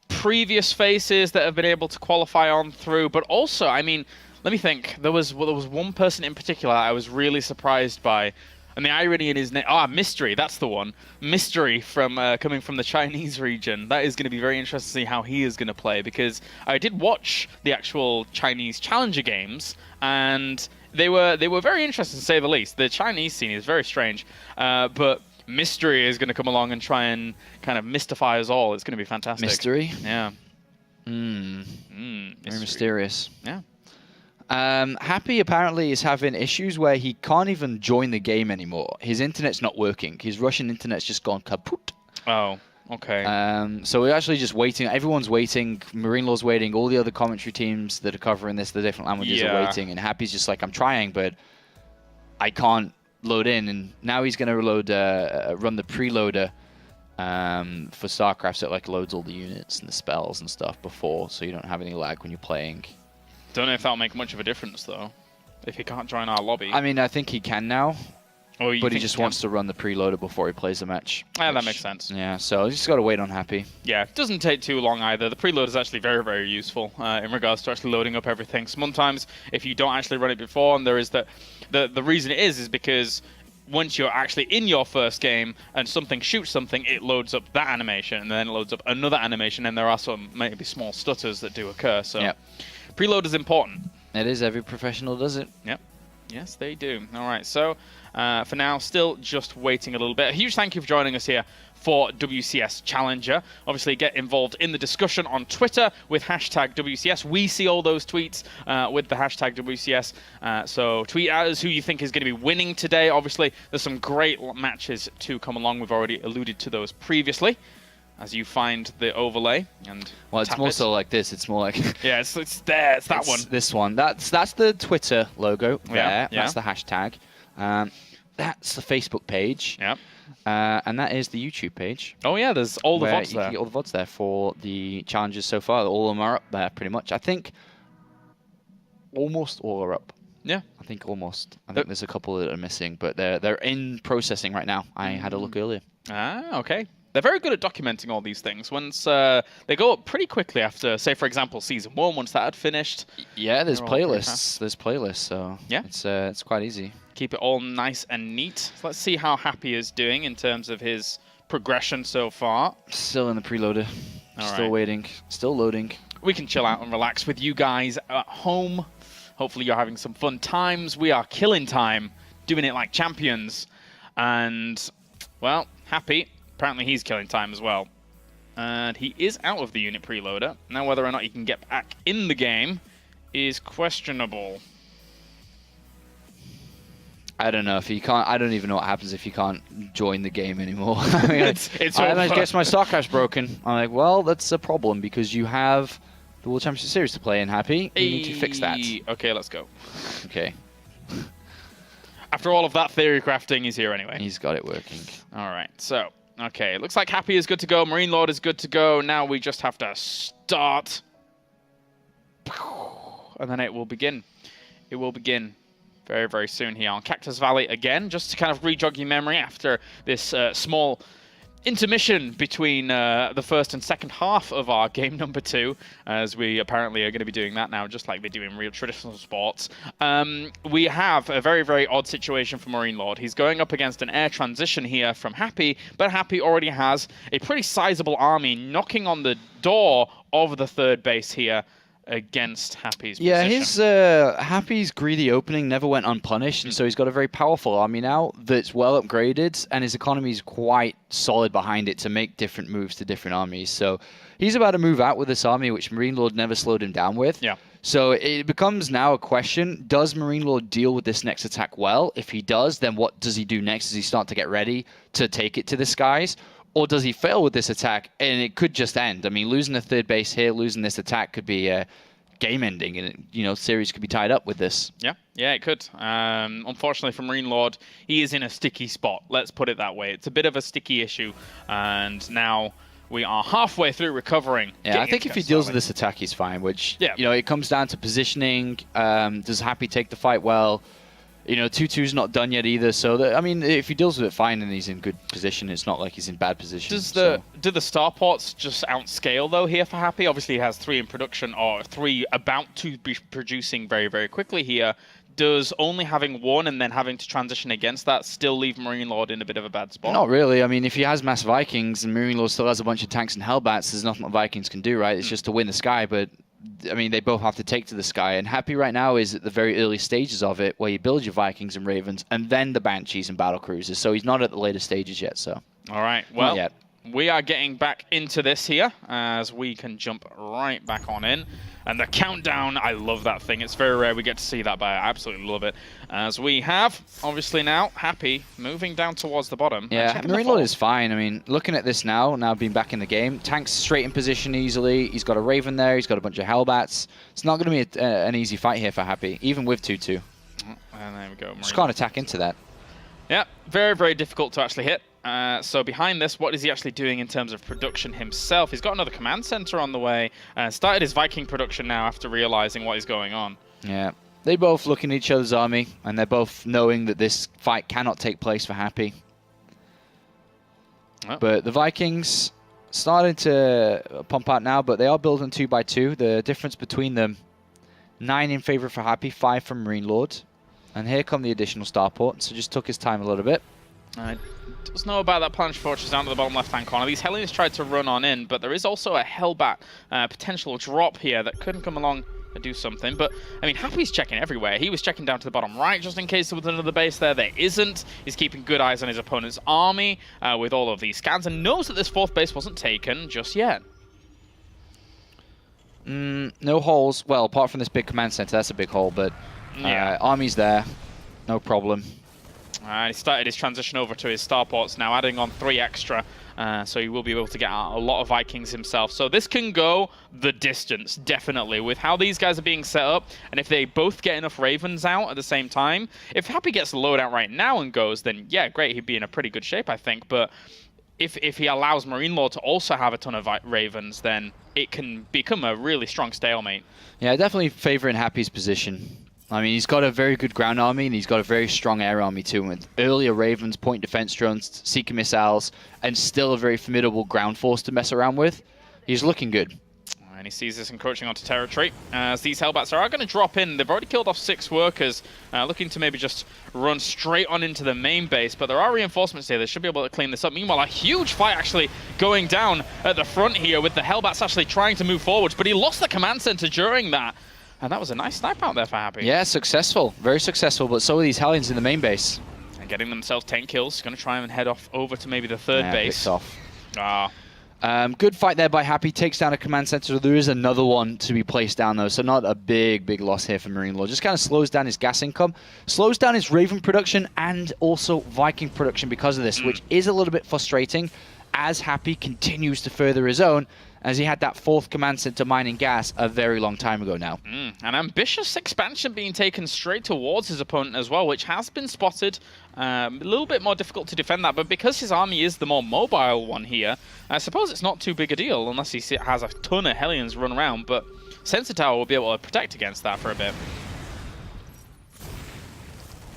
previous faces that have been able to qualify on through, but also, I mean, let me think. There was one person in particular I was really surprised by, and the irony in his name. Mystery, that's the one. Mystery from coming from the Chinese region. That is going to be very interesting to see how he is going to play, because I did watch the actual Chinese Challenger games, and they were very interesting to say the least. The Chinese scene is very strange, but Mystery is going to come along and try and kind of mystify us all. It's going to be fantastic. Mystery? Yeah. Very mysterious. Yeah. Happy apparently is having issues where he can't even join the game anymore. His internet's not working. His Russian internet's just gone kaput. Oh, okay. So we're actually just waiting. Everyone's waiting. MarineLorD's waiting. All the other commentary teams that are covering this, the different languages, are waiting. And Happy's just like, I'm trying, but I can't load in. And now he's going to run the preloader for StarCraft, so it like loads all the units and the spells and stuff before, so you don't have any lag when you're playing. Don't know if that'll make much of a difference though, if he can't join our lobby. I mean, I think he can now, but he just he wants to run the preloader before he plays the match. Yeah, that makes sense. Yeah, so he's just got to wait on Happy. Yeah, it doesn't take too long either. The preload is actually very, very useful in regards to actually loading up everything. Sometimes if you don't actually run it before, and there is the reason it is because once you're actually in your first game and something shoots something, it loads up that animation, and then it loads up another animation, and there are some maybe small stutters that do occur. So preload is important. It is. Every professional does it. Yep. Yes, they do. All right. So for now, still just waiting a little bit. A huge thank you for joining us here for WCS Challenger. Obviously, get involved in the discussion on Twitter with hashtag WCS. We see all those tweets with the hashtag WCS. So tweet at us who you think is going to be winning today. Obviously, there's some great matches to come along. We've already alluded to those previously, as you find the overlay. And well, it's more so like this. It's more like yeah, it's there. It's that one. This one. That's the Twitter logo there. Yeah. That's the hashtag. That's the Facebook page. Yep. And that is the YouTube page. Oh yeah, there's all the VODs there. You can get all the VODs there for the challenges so far. All of them are up there pretty much. I think almost all are up. Yeah. I think almost. I think there's a couple that are missing, but they're in processing right now. I had a look earlier. Ah, okay. They're very good at documenting all these things. Once they go up pretty quickly after, say, for example, Season 1, once that had finished. Yeah, there's playlists. There's playlists, so yeah, it's quite easy. Keep it all nice and neat. So let's see how Happy is doing in terms of his progression so far. Still in the preloader. Still waiting. Still loading. We can chill out and relax with you guys at home. Hopefully you're having some fun times. We are killing time, doing it like champions. And, well, Happy, apparently he's killing time as well. And he is out of the unit preloader. Now, whether or not he can get back in the game is questionable. I don't know if he can't. I don't even know what happens if you can't join the game anymore. I mean, I guess my StarCraft's broken. I'm like, well, that's a problem because you have the World Championship Series to play in. Happy, you need to fix that. Okay, let's go. Okay. After all of that theory crafting, he's here anyway. He's got it working. All right, so okay, looks like Happy is good to go. MarineLorD is good to go. Now we just have to start, and then it will begin. It will begin very, very soon here on Cactus Valley again, just to kind of re-jog your memory after this small intermission between the first and second half of our game number 2, as we apparently are going to be doing that now, just like they do in real traditional sports. We have a very, very odd situation for MarineLorD. He's going up against an air transition here from Happy, but Happy already has a pretty sizable army knocking on the door of the third base here against Happy's position. Yeah, his Happy's greedy opening never went unpunished, and so he's got a very powerful army now that's well upgraded, and his economy is quite solid behind it to make different moves to different armies. So he's about to move out with this army, which MarineLorD never slowed him down with. Yeah. So it becomes now a question, does MarineLorD deal with this next attack well? If he does, then what does he do next? Does he start to get ready to take it to the skies? Or does he fail with this attack and it could just end? I mean, losing the third base here, losing this attack could be game ending, and series could be tied up with this. Yeah, it could. Unfortunately for MarineLorD, he is in a sticky spot. Let's put it that way. It's a bit of a sticky issue, and now we are halfway through recovering. Yeah, I think if he deals with this attack, he's fine. Which it comes down to positioning. Does Happy take the fight well? 2-2's not done yet either, so if he deals with it fine and he's in good position, it's not like he's in bad position. Do the starports just outscale though here for Happy? Obviously he has 3 in production, or 3 about to be producing very, very quickly here. Does only having 1 and then having to transition against that still leave MarineLorD in a bit of a bad spot? Not really. I mean, if he has mass Vikings and MarineLorD still has a bunch of tanks and Hellbats, there's nothing that Vikings can do, right? It's just to win the sky, but I mean, they both have to take to the sky, and Happy right now is at the very early stages of it, where you build your Vikings and Ravens, and then the Banshees and Battle Cruisers, so he's not at the later stages yet, so. All right, well, not yet. We are getting back into this here, as we can jump right back on in. And the countdown, I love that thing. It's very rare we get to see that, but I absolutely love it. As we have, obviously now, Happy moving down towards the bottom. Yeah, MarineLorD is fine. I mean, looking at this now being back in the game, tank's straight in position easily. He's got a Raven there. He's got a bunch of Hellbats. It's not going to be an easy fight here for Happy, even with 2-2. And there we go. Just can't attack into that. Yeah, very, very difficult to actually hit. So behind this, what is he actually doing in terms of production himself? He's got another command center on the way. Started his Viking production now after realizing what is going on. Yeah, they both looking at each other's army, and they're both knowing that this fight cannot take place for Happy. Oh. But the Vikings starting to pump out now, but they are building 2x2. The difference between them, 9 in favor for Happy, 5 for MarineLorD. And here come the additional starport, so just took his time a little bit. Does know about that Planetary Fortress down to the bottom left-hand corner. These Hellions tried to run on in, but there is also a Hellbat potential drop here that couldn't come along and do something. But, I mean, Happy's checking everywhere. He was checking down to the bottom right just in case there was another base there. There isn't. He's keeping good eyes on his opponent's army with all of these scans and knows that this 4th base wasn't taken just yet. No holes. Well, apart from this big command center, that's a big hole, but army's there. No problem. He started his transition over to his starports now, adding on 3 extra, so he will be able to get out a lot of Vikings himself. So this can go the distance, definitely, with how these guys are being set up, and if they both get enough Ravens out at the same time. If Happy gets the load out right now and goes, then yeah, great, he'd be in a pretty good shape, I think. But if he allows MarineLorD to also have a ton of Ravens, then it can become a really strong stalemate. Yeah, definitely favoring Happy's position. I mean, he's got a very good ground army, and he's got a very strong air army too, with earlier Ravens, point defense drones, seeker missiles, and still a very formidable ground force to mess around with. He's looking good. And he sees this encroaching onto territory. As these Hellbats are going to drop in. They've already killed off 6 workers, looking to maybe just run straight on into the main base. But there are reinforcements here. They should be able to clean this up. Meanwhile, a huge fight actually going down at the front here, with the Hellbats actually trying to move forwards. But he lost the command center during that. And that was a nice snipe out there for Happy. Yeah, successful. Very successful, but so are these Hellions in the main base. And getting themselves 10 kills. Going to try and head off over to maybe the third base. Picks off. Ah. Good fight there by Happy. Takes down a command center. There is another one to be placed down, though, so not a big loss here for MarineLorD. Just kind of slows down his gas income, slows down his Raven production, and also Viking production because of this, which is a little bit frustrating as Happy continues to further his own, as he had that 4th command center mining gas a very long time ago now. An ambitious expansion being taken straight towards his opponent as well, which has been spotted. A little bit more difficult to defend that, but because his army is the more mobile one here, I suppose it's not too big a deal unless he has a ton of Hellions run around, but Sensor Tower will be able to protect against that for a bit.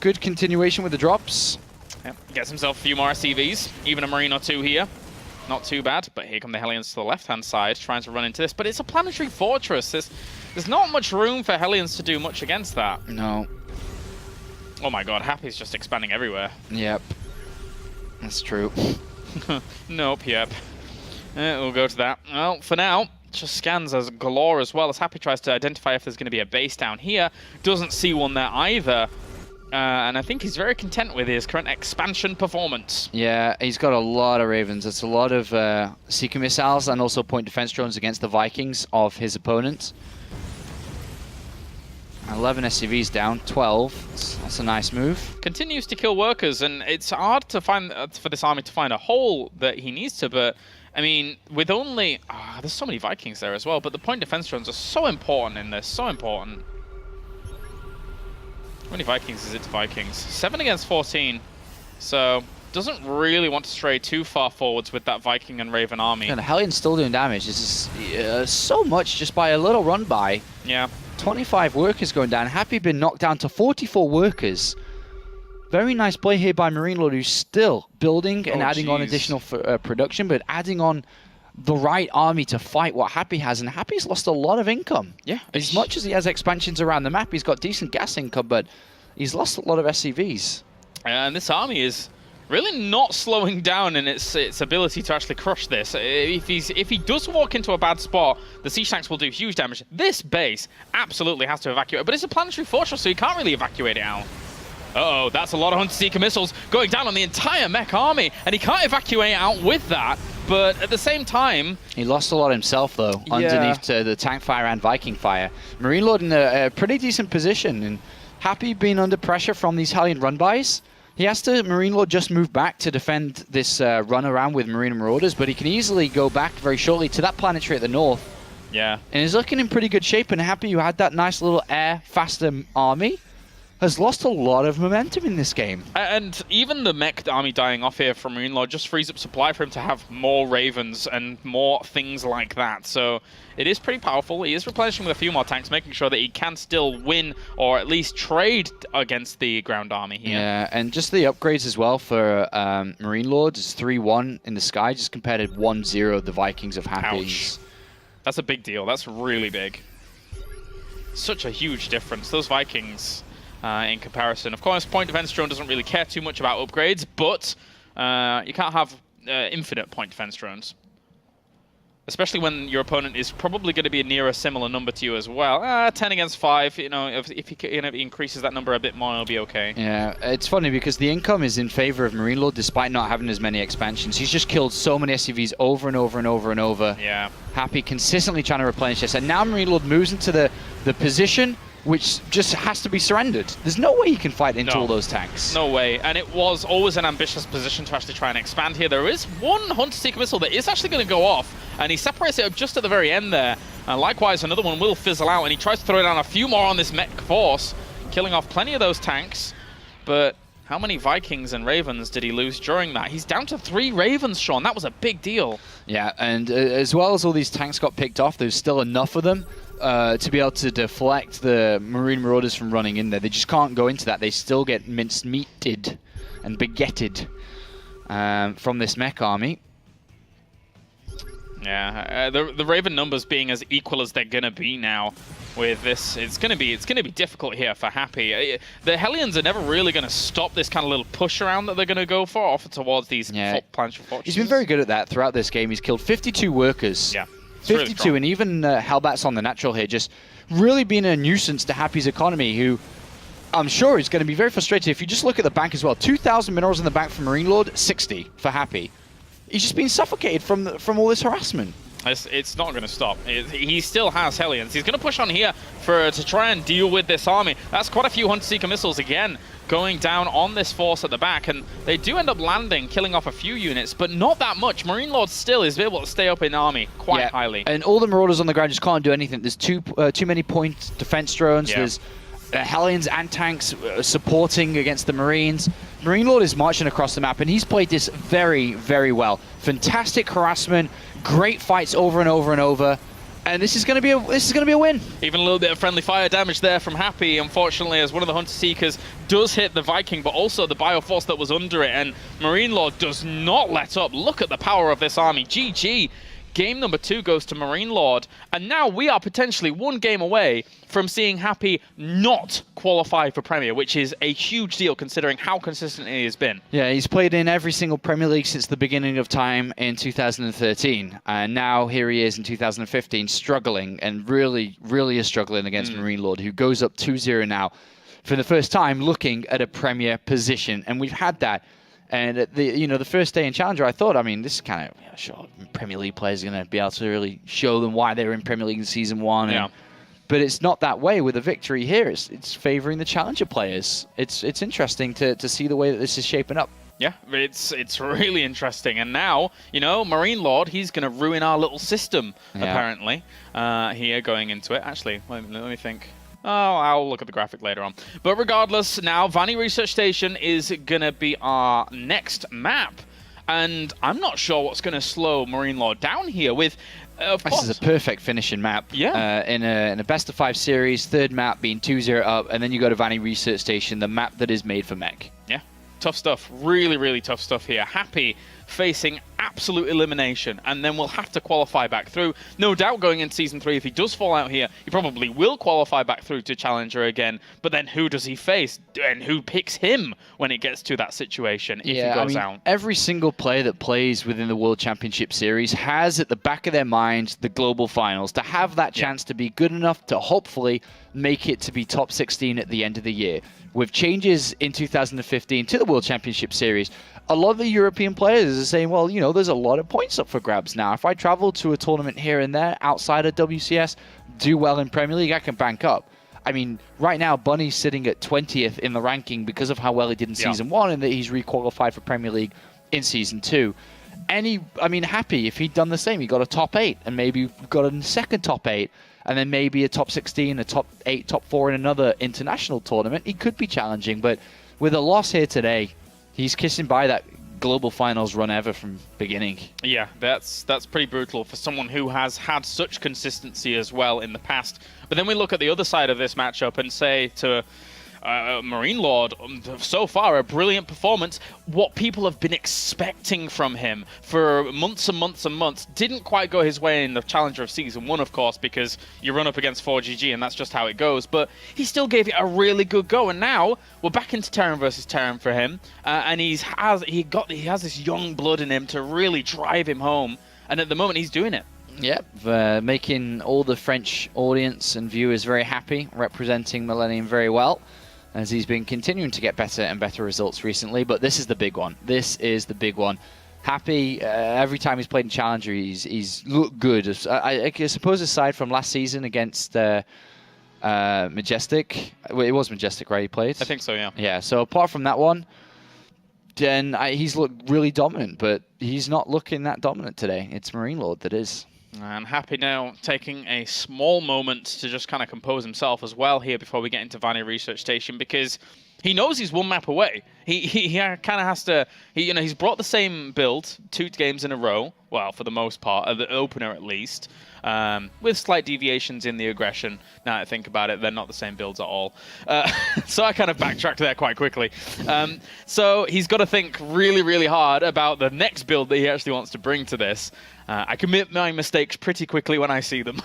Good continuation with the drops. Yep. Gets himself a few more SCVs, even a Marine or 2 here. Not too bad, but here come the Hellions to the left-hand side, trying to run into this. But it's a planetary fortress. There's not much room for Hellions to do much against that. No. Oh my god, Happy's just expanding everywhere. Yep. That's true. Nope, yep. We'll go to that. Well, for now, just scans as galore as well, as Happy tries to identify if there's going to be a base down here. Doesn't see one there either. And I think he's very content with his current expansion performance. Yeah, he's got a lot of Ravens. It's a lot of Seeker missiles and also point defense drones against the Vikings of his opponent. 11 SCVs down, 12. That's a nice move. Continues to kill workers, and it's hard to find for this army to find a hole that he needs to, but I mean, with only... there's so many Vikings there as well, but the point defense drones are so important in this, so important. How many Vikings is it to Vikings? 7 against 14. So, doesn't really want to stray too far forwards with that Viking and Raven army. And the Hellion's still doing damage. This is so much just by a little run by. Yeah. 25 workers going down. Happy been knocked down to 44 workers. Very nice play here by MarineLorD, who's still building and adding on additional production, but adding on the right army to fight what Happy has, and Happy's lost a lot of income. Yeah. As much as he has expansions around the map, he's got decent gas income, but he's lost a lot of SCVs. And this army is really not slowing down in its ability to actually crush this. If he does walk into a bad spot, the siege tanks will do huge damage. This base absolutely has to evacuate, but it's a planetary fortress, so you can't really evacuate it out. Uh-oh, that's a lot of Hunter Seeker missiles going down on the entire mech army, and he can't evacuate out with that. But at the same time... He lost a lot himself, though, underneath the tank fire and Viking fire. MarineLorD in a pretty decent position, and Happy being under pressure from these Hellion run-bys. He has to, MarineLorD, just move back to defend this run around with Marine Marauders, but he can easily go back very shortly to that planetary at the north. Yeah. And he's looking in pretty good shape, and Happy, who had that nice little air, faster army, has lost a lot of momentum in this game. And even the mech army dying off here from MarineLorD just frees up supply for him to have more Ravens and more things like that. So it is pretty powerful. He is replenishing with a few more tanks, making sure that he can still win or at least trade against the ground army here. Yeah, and just the upgrades as well for MarineLorD is 3-1 in the sky, just compared to 1-0 the Vikings of Happy. Ouch. That's a big deal. That's really big. Such a huge difference. Those Vikings... in comparison. Of course, point defense drone doesn't really care too much about upgrades, but you can't have infinite point defense drones. Especially when your opponent is probably going to be near a similar number to you as well. 10 against 5, you know, if he increases that number a bit more, it'll be okay. Yeah, it's funny because the income is in favor of MarineLorD despite not having as many expansions. He's just killed so many SCVs over and over and over and over. Yeah. Happy consistently trying to replenish this, and now MarineLorD moves into the position which just has to be surrendered. There's no way he can fight into all those tanks. No way. And it was always an ambitious position to actually try and expand here. There is one Hunter Seeker missile that is actually going to go off, and he separates it just at the very end there. Likewise, another one will fizzle out, and he tries to throw down a few more on this mech force, killing off plenty of those tanks. But how many Vikings and Ravens did he lose during that? He's down to 3 Ravens, Sean. That was a big deal. Yeah, and as well as all these tanks got picked off, there's still enough of them to be able to deflect the Marine Marauders from running in there. They just can't go into that. They still get minced meated and baguetted from this mech army. Yeah, the Raven numbers being as equal as they're gonna be now with this, it's gonna be difficult here for Happy. The Hellions are never really gonna stop this kind of little push around that they're gonna go for off towards these planetary fortresses. He's been very good at that throughout this game. He's killed 52 workers. Yeah. 52, really, and even Hellbats on the natural here, just really being a nuisance to Happy's economy, who I'm sure he's going to be very frustrated. If you just look at the bank as well, 2,000 minerals in the bank for MarineLorD, 60 for Happy. He's just been suffocated from all this harassment. It's not going to stop. He still has Hellions. He's going to push on here to try and deal with this army. That's quite a few Hunter Seeker missiles again going down on this force at the back, and they do end up landing, killing off a few units, but not that much. MarineLorD still is able to stay up in army quite highly. And all the Marauders on the ground just can't do anything. There's too many point defense drones. Yeah. There's Hellions and tanks supporting against the Marines. MarineLorD is marching across the map, and he's played this very, very well. Fantastic harassment, great fights over and over and over, and this is going to be a win. Even a little bit of friendly fire damage there from Happy, unfortunately, as one of the Hunter Seekers does hit the Viking, but also the Bioforce that was under it, and MarineLorD does not let up. Look at the power of this army. GG. Game number 2 goes to MarineLorD, and now we are potentially one game away from seeing Happy not qualify for Premier, which is a huge deal considering how consistent he has been. Yeah, he's played in every single Premier League since the beginning of time in 2013, and now here he is in 2015 struggling, and really is struggling against MarineLorD, who goes up 2-0 now for the first time looking at a Premier position, and we've had that. And at the first day in Challenger, I thought, I mean, this is kind of sure Premier League players are going to be able to really show them why they were in Premier League in Season 1. Yeah. But it's not that way with a victory here. It's favouring the Challenger players. It's interesting to see the way that this is shaping up. Yeah, it's really interesting. And now, MarineLorD, he's going to ruin our little system, apparently, here going into it. Actually, let me think. Oh, I'll look at the graphic later on. But regardless, now Vanny Research Station is going to be our next map. And I'm not sure what's going to slow MarineLorD down here with, of course. This is a perfect finishing map. Yeah. In a best-of-5 series, third map being 2-0 up, and then you go to Vanny Research Station, the map that is made for mech. Yeah. Tough stuff. Really tough stuff here. Happy facing absolute elimination, and then we'll have to qualify back through. No doubt going into Season 3, if he does fall out here, he probably will qualify back through to Challenger again, but then who does he face? And who picks him when it gets to that situation if he goes out? Every single player that plays within the World Championship Series has at the back of their mind the global finals, to have that chance to be good enough to hopefully make it to be top 16 at the end of the year. With changes in 2015 to the World Championship Series, a lot of the European players are saying, well, there's a lot of points up for grabs now. If I travel to a tournament here and there outside of WCS, do well in Premier League, I can bank up. I mean, right now, Bunny's sitting at 20th in the ranking because of how well he did in Season 1 and that he's requalified for Premier League in Season 2. And Happy, if he'd done the same, he got a top 8 and maybe got a second top 8. And then maybe a top 16, a top 8, top 4 in another international tournament. He could be challenging, but with a loss here today, he's kissing by that global finals run ever from beginning. Yeah, that's pretty brutal for someone who has had such consistency as well in the past. But then we look at the other side of this matchup and say to MarineLorD, so far a brilliant performance. What people have been expecting from him for months and months and months didn't quite go his way in the Challenger of Season 1, of course, because you run up against 4GG and that's just how it goes. But he still gave it a really good go, and now we're back into Terran versus Terran for him, and he has this young blood in him to really drive him home, and at the moment he's doing it. Yep, making all the French audience and viewers very happy, representing Millennium very well, as he's been continuing to get better and better results recently. But this is the big one. This is the big one. Happy, every time he's played in Challenger, he's looked good. I suppose aside from last season against Majestic, well, it was Majestic, right, he played? I think so, yeah. Yeah, so apart from that one, then he's looked really dominant, but he's not looking that dominant today. It's MarineLorD that is. And Happy now taking a small moment to just kind of compose himself as well here before we get into Vanny Research Station, because he knows he's one map away. He kind of has to, he's brought the same build 2 games in a row, well, for the most part, the opener at least, with slight deviations in the aggression. Now that I think about it, they're not the same builds at all. So I kind of backtracked there quite quickly. So he's got to think really hard about the next build that he actually wants to bring to this. I commit my mistakes pretty quickly when I see them.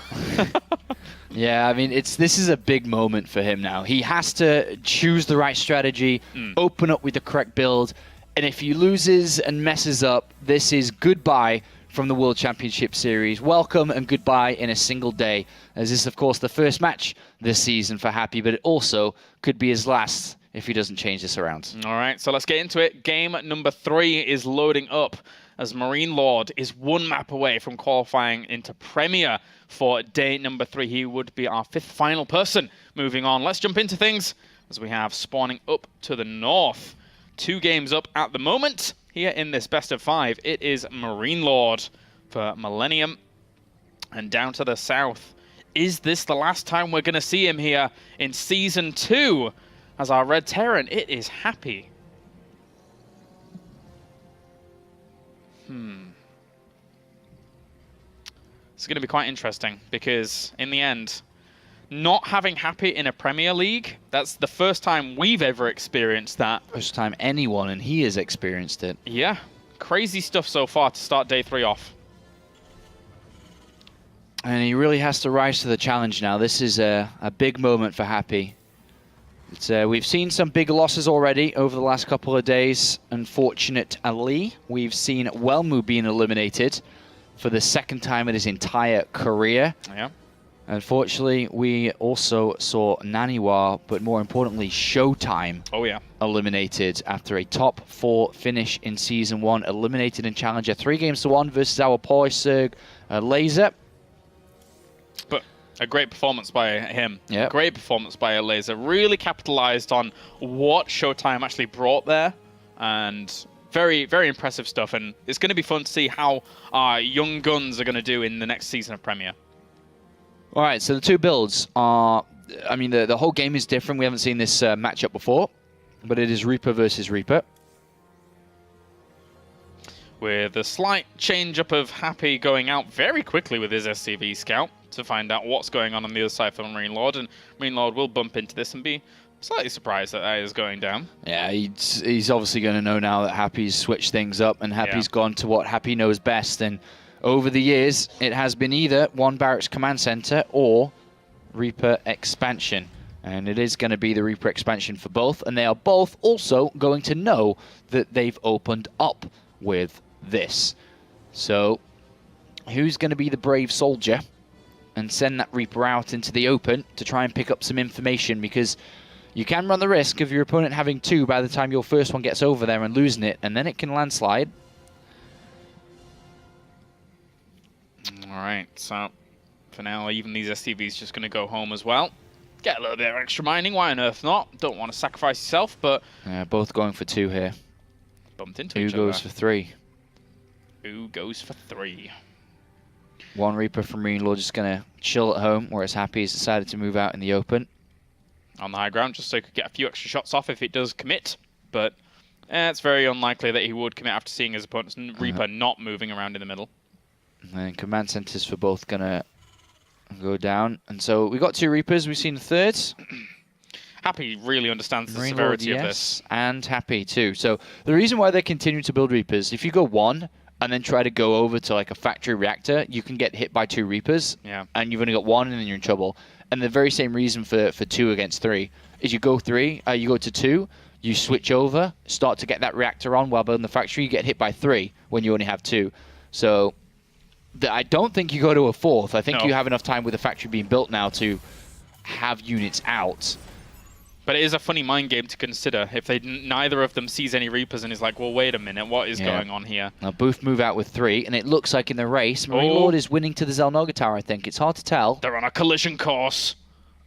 Yeah, I mean, this is a big moment for him now. He has to choose the right strategy, open up with the correct build, and if he loses and messes up, this is goodbye from the World Championship Series. Welcome and goodbye in a single day, as this is, of course, the first match this season for Happy, but it also could be his last if he doesn't change this around. All right, so let's get into it. Game number 3 is loading up as MarineLorD is 1 map away from qualifying into Premier for day number 3. He would be our 5th final person moving on. Let's jump into things as we have spawning up to the north. 2 games up at the moment. Here in this best of 5, it is MarineLorD for Millennium. And down to the south, is this the last time we're going to see him here in Season 2? As our Red Terran, it is Happy. It's going to be quite interesting because in the end, not having Happy in a Premier League, that's the first time we've ever experienced that. First time anyone, and he has experienced it. Yeah, crazy stuff so far to start day 3 off. And he really has to rise to the challenge now. This is a big moment for Happy. We've seen some big losses already over the last couple of days. Unfortunately, we've seen Welmu being eliminated for the 2nd time in his entire career. Yeah. Unfortunately, we also saw Naniwa, but more importantly, Showtime eliminated after a top 4 finish in Season 1, eliminated in Challenger 3-1 versus our Poiserg Laser. But a great performance by him. Yep. Great performance by a Laser. Really capitalized on what Showtime actually brought there. And very, very impressive stuff. And it's going to be fun to see how our young guns are going to do in the next season of Premier. All right, so the 2 builds are... I mean, the whole game is different. We haven't seen this matchup before. But it is Reaper versus Reaper. With a slight change-up of Happy going out very quickly with his SCV Scout to find out what's going on the other side for MarineLorD, and MarineLorD will bump into this and be slightly surprised that that is going down. Yeah, he's obviously going to know now that Happy's switched things up, and Happy's gone to what Happy knows best, and over the years, it has been either 1 Barracks Command Center or Reaper Expansion, and it is going to be the Reaper Expansion for both, and they are both also going to know that they've opened up with this. So, who's going to be the brave soldier and send that Reaper out into the open to try and pick up some information, because you can run the risk of your opponent having 2 by the time your first one gets over there and losing it, and then it can landslide. Alright, so for now, even these SCVs just going to go home as well. Get a little bit of extra mining, why on earth not? Don't want to sacrifice yourself, but... Yeah, both going for 2 here. Bumped into Who each other. goes for 3? Who goes for 3? 1 Reaper from MarineLorD just going to chill at home, whereas Happy has decided to move out in the open. On the high ground, just so he could get a few extra shots off if it does commit. But it's very unlikely that he would commit after seeing his opponent's Reaper not moving around in the middle. And command centers for both going to go down. And so we got 2 Reapers. We've seen the 3rd. Happy really understands the severity of this. And Happy too. So the reason why they continue to build Reapers, if you go 1 and then try to go over to like a factory reactor, you can get hit by 2 Reapers. Yeah. And you've only got 1 and then you're in trouble. And the very same reason for 2 against 3 is you go you go to 2, you switch over, start to get that reactor on while building the factory, you get hit by 3 when you only have 2. So I don't think you go to a 4th. I think you have enough time with the factory being built now to have units out. But it is a funny mind game to consider if neither of them sees any Reapers and is like, well, wait a minute, what is going on here? Now, both move out with 3, and it looks like in the race, MarineLorD is winning to the Zelnoga Tower, I think. It's hard to tell. They're on a collision course.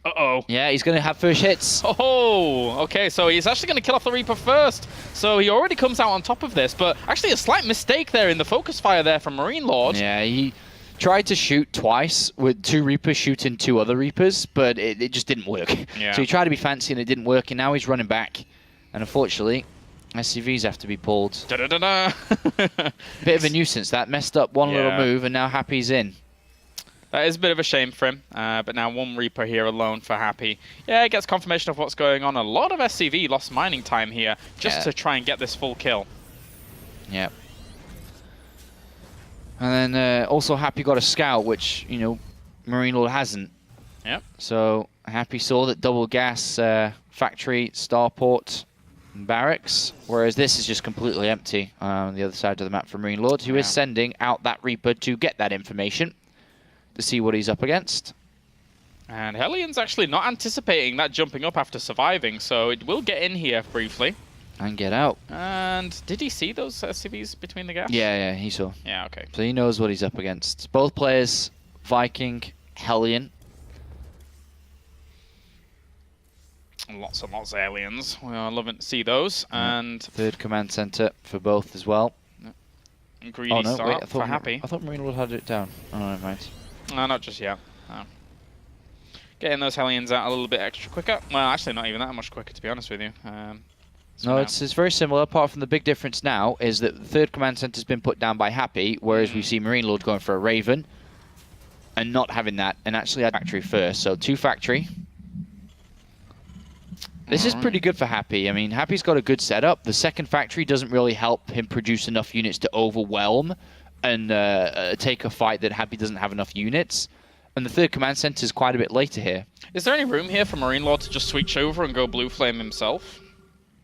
Uh-oh. Yeah, he's going to have first hits. Oh, okay, so he's actually going to kill off the Reaper first. So he already comes out on top of this, but actually a slight mistake there in the focus fire there from MarineLorD. Yeah, he tried to shoot twice with 2 Reapers shooting 2 other Reapers, but it just didn't work. Yeah. So he tried to be fancy and it didn't work, and now he's running back. And unfortunately, SCVs have to be pulled. Da-da-da-da. Bit of a nuisance. That messed up one little move, and now Happy's in. That is a bit of a shame for him, but now 1 Reaper here alone for Happy. Yeah, he gets confirmation of what's going on. A lot of SCV lost mining time here just to try and get this full kill. Yeah. And then also Happy got a scout, which, you know, MarineLorD hasn't. Yep. So Happy saw that double gas factory, starport, barracks, whereas this is just completely empty on the other side of the map for MarineLorD, who is sending out that Reaper to get that information to see what he's up against. And Hellions actually not anticipating that jumping up after surviving, so it will get in here briefly. And get out. And did he see those SCVs between the gaps? Yeah, he saw. Yeah, okay. So he knows what he's up against. Both players, Viking, Hellion. Lots and lots of aliens. We are loving to see those. And third command center for both as well. Greedy start for Happy. I thought MarineLorD had it down. Oh, never mind. No, not just yet. No. Getting those Hellions out a little bit extra quicker. Well, actually not even that much quicker, to be honest with you. No, it's very similar, apart from the big difference now is that the third command center has been put down by Happy, whereas we see MarineLorD going for a Raven and not having that, and actually had factory first. So 2 factory. This is pretty good for Happy. I mean, Happy's got a good setup. The second factory doesn't really help him produce enough units to overwhelm and take a fight that Happy doesn't have enough units. And the third command center is quite a bit later here. Is there any room here for MarineLorD to just switch over and go Blue Flame himself?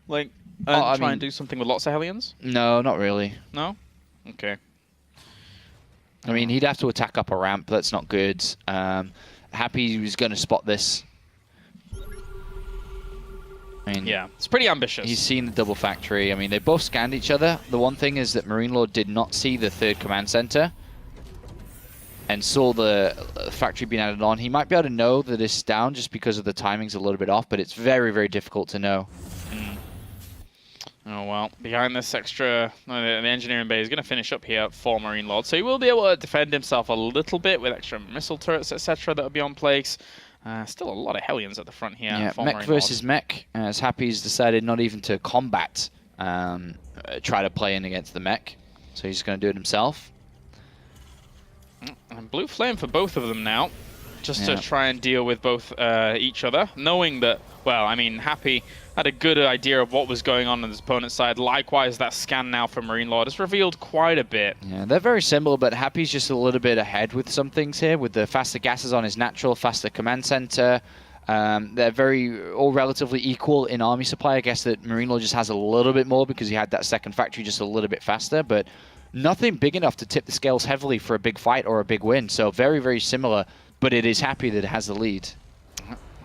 Like, try and do something with lots of Hellions? No, not really. No? Okay. I mean, he'd have to attack up a ramp. That's not good. Happy was going to spot this. I mean, yeah, it's pretty ambitious. He's seen the double factory. I mean, they both scanned each other. The one thing is that MarineLorD did not see the third command center and saw the factory being added on. He might be able to know that it's down just because of the timing's a little bit off, but it's very, very difficult to know. Oh, well, behind this extra, the engineering bay is going to finish up here for MarineLorD, so he will be able to defend himself a little bit with extra missile turrets, etc. that will be on place. Still a lot of Hellions at the front here. Yeah, for mech MarineLorD. versus mech. As Happy's decided not even to combat, try to play in against the mech. So he's going to do it himself. And Blue Flame for both of them now, just to try and deal with both each other, knowing that, well, I mean, Happy had a good idea of what was going on his opponent's side. Likewise, that scan now from MarineLorD has revealed quite a bit. Yeah, they're very similar, but Happy's just a little bit ahead with some things here, with the faster gases on his natural, faster command center. They're all relatively equal in army supply. I guess that MarineLorD just has a little bit more because he had that second factory just a little bit faster, but nothing big enough to tip the scales heavily for a big fight or a big win. So very, very similar, but it is Happy that has the lead.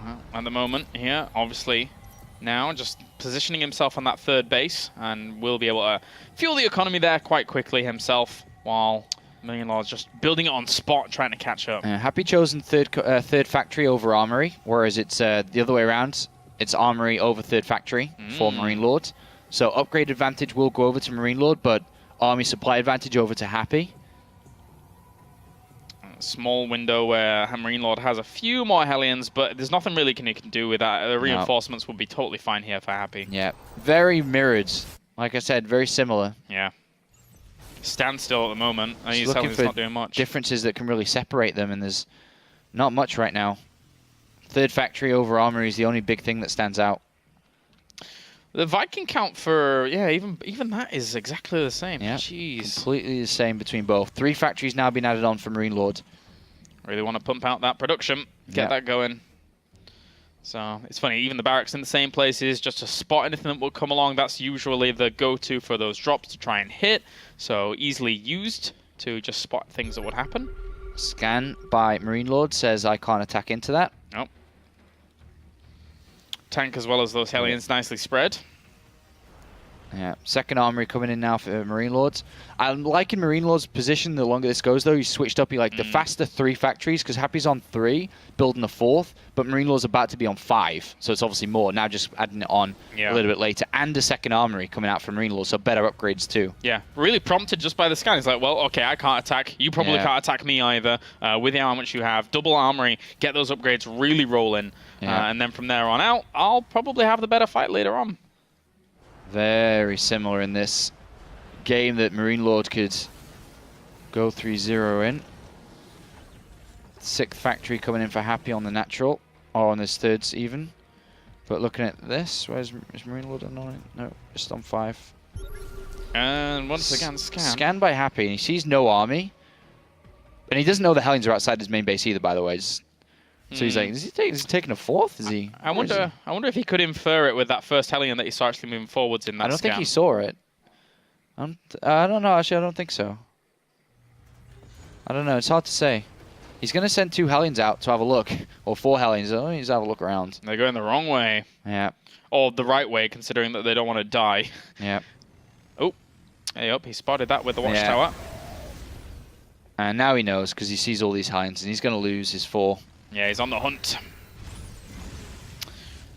Well, at the moment here, obviously, now just positioning himself on that third base, and will be able to fuel the economy there quite quickly himself, while MarineLorD's just building it on spot, trying to catch up. Happy chosen third factory over armory, whereas it's the other way around. It's armory over third factory for MarineLorD. So upgrade advantage will go over to MarineLorD, but army supply advantage over to Happy. Small window where MarineLorD has a few more Hellions, but there's nothing really he can do with that. The reinforcements would be totally fine here for Happy. Yeah, very mirrored. Like I said, very similar. Yeah. Standstill at the moment. He's not doing much. Differences that can really separate them, and there's not much right now. Third factory over armory is the only big thing that stands out. The Viking count for, even that is exactly the same. Yeah, jeez. Completely the same between both. 3 factories now being added on for MarineLorD. Really want to pump out that production, get that going. So it's funny, even the barracks in the same places, just to spot anything that will come along. That's usually the go-to for those drops to try and hit. So easily used to just spot things that would happen. Scan by MarineLorD says I can't attack into that. Nope. Tank as well as those Hellions nicely spread. Yeah, second armory coming in now for MarineLorD. I'm liking MarineLorD's position the longer this goes, though. He's switched up. He like the faster 3 factories, because Happy's on 3, building a 4th, but MarineLorD's about to be on 5, so it's obviously more. Now just adding it on a little bit later, and a second armory coming out from MarineLorD, so better upgrades too. Yeah, really prompted just by the scan. He's like, well, okay, I can't attack. You probably can't attack me either. With how much you have, double armory, get those upgrades really rolling, and then from there on out, I'll probably have the better fight later on. Very similar in this game that MarineLorD could go 3-0 in. 6th factory coming in for Happy on the natural, or on his thirds even. But looking at this, is MarineLorD on it? No, just on 5. And once again, scan. Scanned by Happy, and he sees no army. And he doesn't know the Hellions are outside his main base either, by the way. So he's like, is he taking a fourth? Is he? I wonder if he could infer it with that first Hellion that he saw actually moving forwards in that I don't scan. think he saw it. I don't know. Actually, I don't think so. I don't know. It's hard to say. He's going to send 2 Hellions out to have a look. Or 4 Hellions. Oh, he's have a look around. They're going the wrong way. Yeah. Or the right way, considering that they don't want to die. Yeah. Oh. Hey up. He spotted that with the watchtower. And now he knows because he sees all these Hellions and he's going to lose his 4. Yeah, he's on the hunt.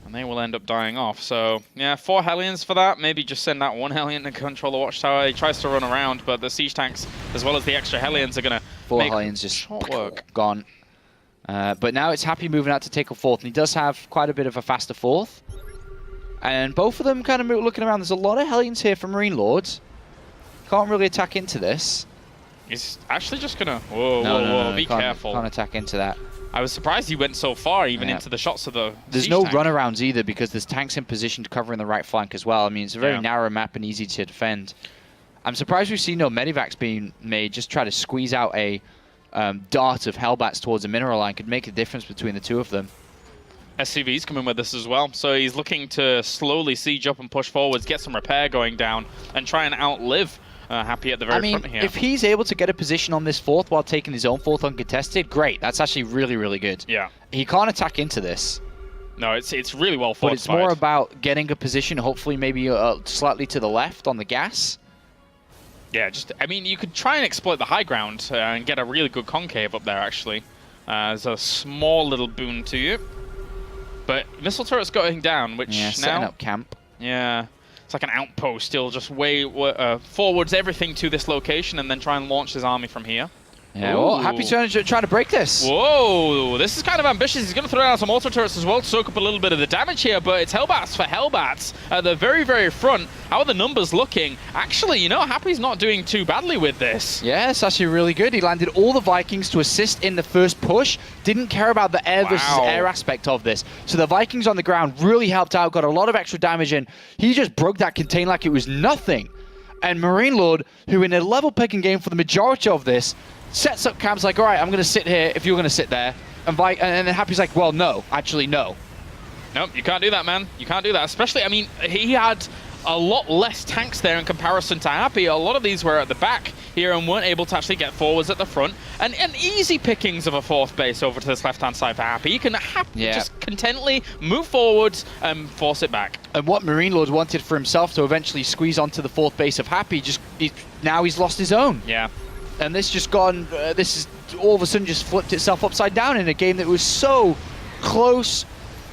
And they will end up dying off. So, yeah, 4 Hellions for that. Maybe just send that 1 Hellion to control the watchtower. He tries to run around, but the siege tanks, as well as the extra Hellions, are going to 4 Hellions just short work. Gone. But now it's Happy moving out to take a 4th. And he does have quite a bit of a faster 4th. And both of them kind of looking around. There's a lot of Hellions here from MarineLorD. Can't really attack into this. He's actually just going to... Whoa, be careful. Can't attack into that. I was surprised he went so far, even into the shots of the There's no runarounds either because there's tanks in position covering the right flank as well. I mean, it's a very narrow map and easy to defend. I'm surprised we've seen no medivacs being made. Just try to squeeze out a dart of Hellbats towards a mineral line could make a difference between the 2 of them. SCV's coming with this as well, so he's looking to slowly siege up and push forwards, get some repair going down, and try and outlive Happy at the very front here. If he's able to get a position on this 4th while taking his own 4th uncontested, great. That's actually really, really good. Yeah. He can't attack into this. No, it's really well fortified. But it's more about getting a position, hopefully maybe slightly to the left on the gas. Yeah, I mean, you could try and exploit the high ground and get a really good concave up there, actually. As a small little boon to you. But missile turret's going down, which now... setting up camp. Yeah. It's like an outpost. He'll just forwards everything to this location and then try and launch his army from here. Yeah, well, Happy's trying to break this. Whoa, this is kind of ambitious. He's going to throw out some auto turrets as well to soak up a little bit of the damage here, but it's Hellbats for Hellbats at the very, very front. How are the numbers looking? Actually, you know, Happy's not doing too badly with this. Yeah, it's actually really good. He landed all the Vikings to assist in the first push. Didn't care about the air versus air aspect of this. So the Vikings on the ground really helped out, got a lot of extra damage in. He just broke that contain like it was nothing. And MarineLorD, who in a level picking game for the majority of this, sets up camps like, all right, I'm going to sit here if you're going to sit there. And then Happy's like, well, no, actually, no. Nope, you can't do that, man. You can't do that. Especially, I mean, he had a lot less tanks there in comparison to Happy. A lot of these were at the back here and weren't able to actually get forwards at the front. And easy pickings of a 4th base over to this left-hand side for Happy. He can just contently move forwards and force it back. And what MarineLorD wanted for himself to eventually squeeze onto the 4th base of Happy, now he's lost his own. Yeah. And this just gone, this is all of a sudden just flipped itself upside down in a game that was so close,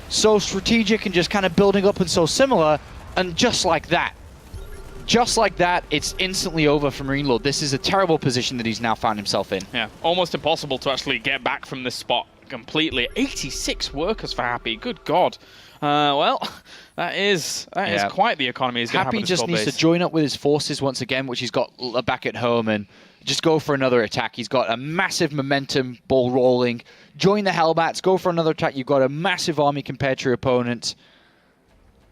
so strategic, and just kind of building up and so similar. And just like that, it's instantly over for MarineLorD. This is a terrible position that he's now found himself in. Yeah, almost impossible to actually get back from this spot completely. 86 workers for Happy, good God. Well, that is quite the economy. Happy just needs to join up with his forces once again, which he's got back at home, and just go for another attack. He's got a massive momentum, ball rolling. Join the Hellbats, go for another attack. You've got a massive army compared to your opponent.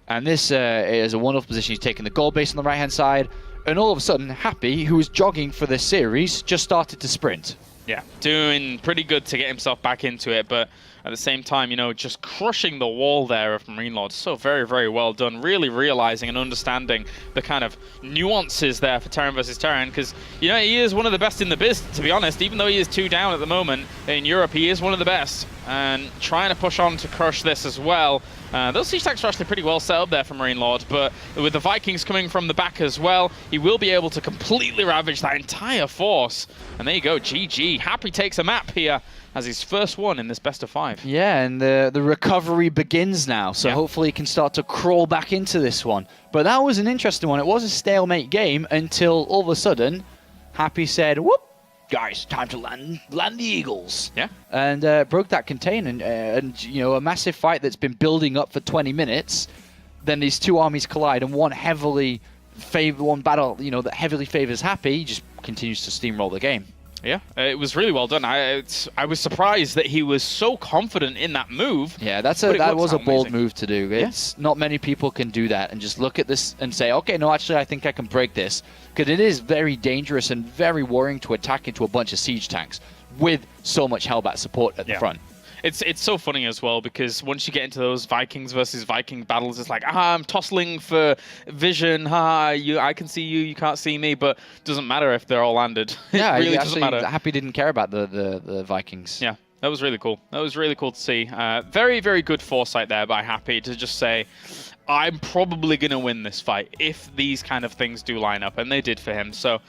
And this is a wonderful position. He's taking the gold base on the right-hand side. And all of a sudden, Happy, who was jogging for this series, just started to sprint. Yeah, doing pretty good to get himself back into it, but at the same time, you know, just crushing the wall there of MarineLorD. So very, very well done. Really realizing and understanding the kind of nuances there for Terran versus Terran, because, you know, he is one of the best in the biz, to be honest. Even though he is 2 down at the moment in Europe, he is one of the best. And trying to push on to crush this as well. Those siege tanks are actually pretty well set up there for MarineLorD, but with the Vikings coming from the back as well, he will be able to completely ravage that entire force. And there you go, GG. Happy takes a map here as his first one in this best of 5. Yeah, and the recovery begins now, so hopefully he can start to crawl back into this one. But that was an interesting one. It was a stalemate game until all of a sudden, Happy said, whoop, guys, time to land the Eagles. Yeah. And broke that contain, and you know, a massive fight that's been building up for 20 minutes. Then these 2 armies collide, and one battle, you know, that heavily favors Happy just continues to steamroll the game. Yeah, it was really well done. I was surprised that he was so confident in that move. Yeah, that was a bold move to do. It's not many people can do that and just look at this and say, okay, no, actually, I think I can break this. Because it is very dangerous and very worrying to attack into a bunch of siege tanks with so much Hellbat support at the front. It's so funny as well, because once you get into those Vikings versus Viking battles, it's like, I'm tossling for vision, I can see you, you can't see me, but it doesn't matter if they're all landed. Yeah, It really actually, doesn't matter. Happy didn't care about the Vikings. Yeah, that was really cool. That was really cool to see. Very, very good foresight there by Happy to just say, I'm probably going to win this fight if these kind of things do line up, and they did for him. So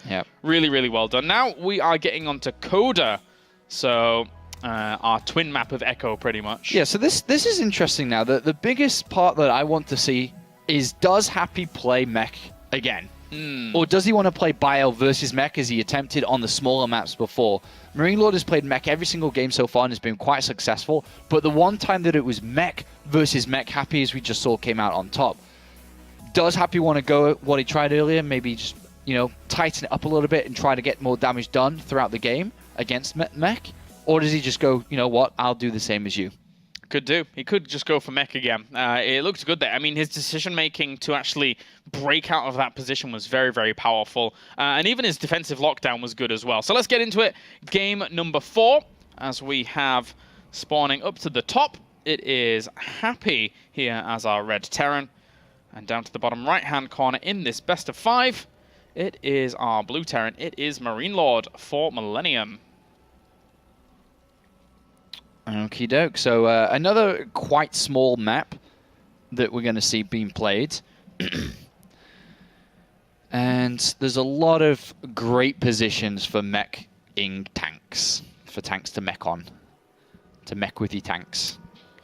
really, really well done. Now we are getting on to Coda. So our twin map of Echo, pretty much. Yeah, so this is interesting now. The biggest part that I want to see is, does Happy play mech again? Or does he want to play Bio versus mech as he attempted on the smaller maps before? MarineLorD has played mech every single game so far and has been quite successful, but the one time that it was mech versus mech, Happy, as we just saw, came out on top. Does Happy want to go what he tried earlier, maybe just, you know, tighten it up a little bit and try to get more damage done throughout the game against mech? Or does he just go, you know what, I'll do the same as you? Could do. He could just go for mech again. It looked good there. I mean, his decision-making to actually break out of that position was very, very powerful. And even his defensive lockdown was good as well. So let's get into it. Game number 4, as we have spawning up to the top. It is Happy here as our red Terran. And down to the bottom right-hand corner in this best of 5, it is our blue Terran. It is MarineLorD for Millennium. Okie doke. So another quite small map that we're going to see being played. And there's a lot of great positions for mech-ing tanks. For tanks to mech on. To mech with your tanks.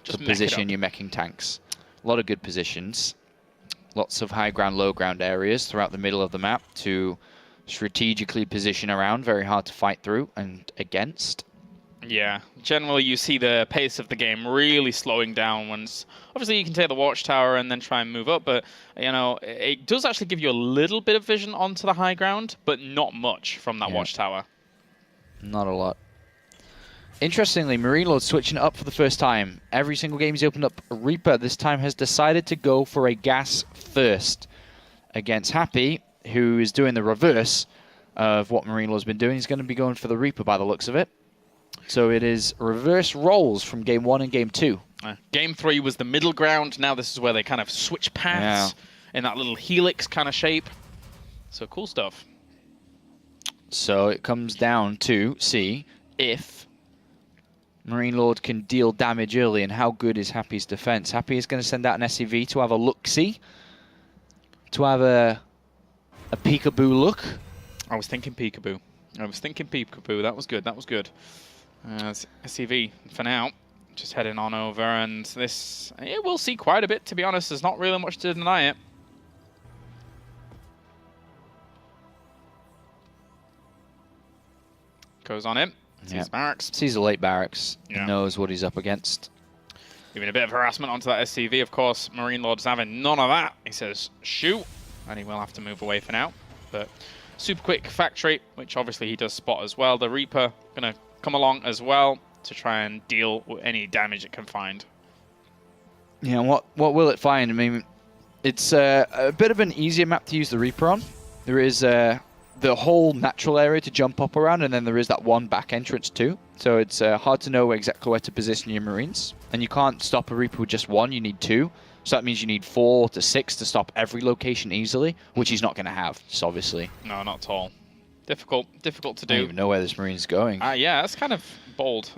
Just to position your meching tanks. A lot of good positions. Lots of high ground, low ground areas throughout the middle of the map to strategically position around. Very hard to fight through and against. Yeah, generally you see the pace of the game really slowing down once... Obviously you can take the watchtower and then try and move up, but, you know, it does actually give you a little bit of vision onto the high ground, but not much from that watchtower. Not a lot. Interestingly, MarineLorD switching it up for the first time. Every single game he's opened up, Reaper this time has decided to go for a gas first against Happy, who is doing the reverse of what MarineLorD's been doing. He's going to be going for the Reaper by the looks of it. So it is reverse roles from game 1 and game 2. Game 3 was the middle ground. Now this is where they kind of switch paths in that little helix kind of shape. So cool stuff. So it comes down to see if MarineLorD can deal damage early and how good is Happy's defense. Happy is going to send out an SCV to have a look-see. To have a peekaboo look. I was thinking peekaboo. That was good. That was good. SCV for now. Just heading on over, and this... we'll see quite a bit, to be honest. There's not really much to deny it. Goes on in. Sees barracks. Sees a late barracks. Knows what he's up against. Giving a bit of harassment onto that SCV. Of course, MarineLorD's having none of that. He says, shoot. And he will have to move away for now. But super quick factory, which obviously he does spot as well. The Reaper going to come along as well to try and deal with any damage it can find. Yeah, what will it find? I mean, it's a bit of an easier map to use the Reaper on. There is the whole natural area to jump up around, and then there is that one back entrance too. So it's hard to know exactly where to position your Marines. And you can't stop a Reaper with just one, you need 2. So that means you need 4 to 6 to stop every location easily, which he's not going to have, just obviously. No, not at all. Difficult to do. I don't even know where this Marine's going. Yeah, that's kind of bold.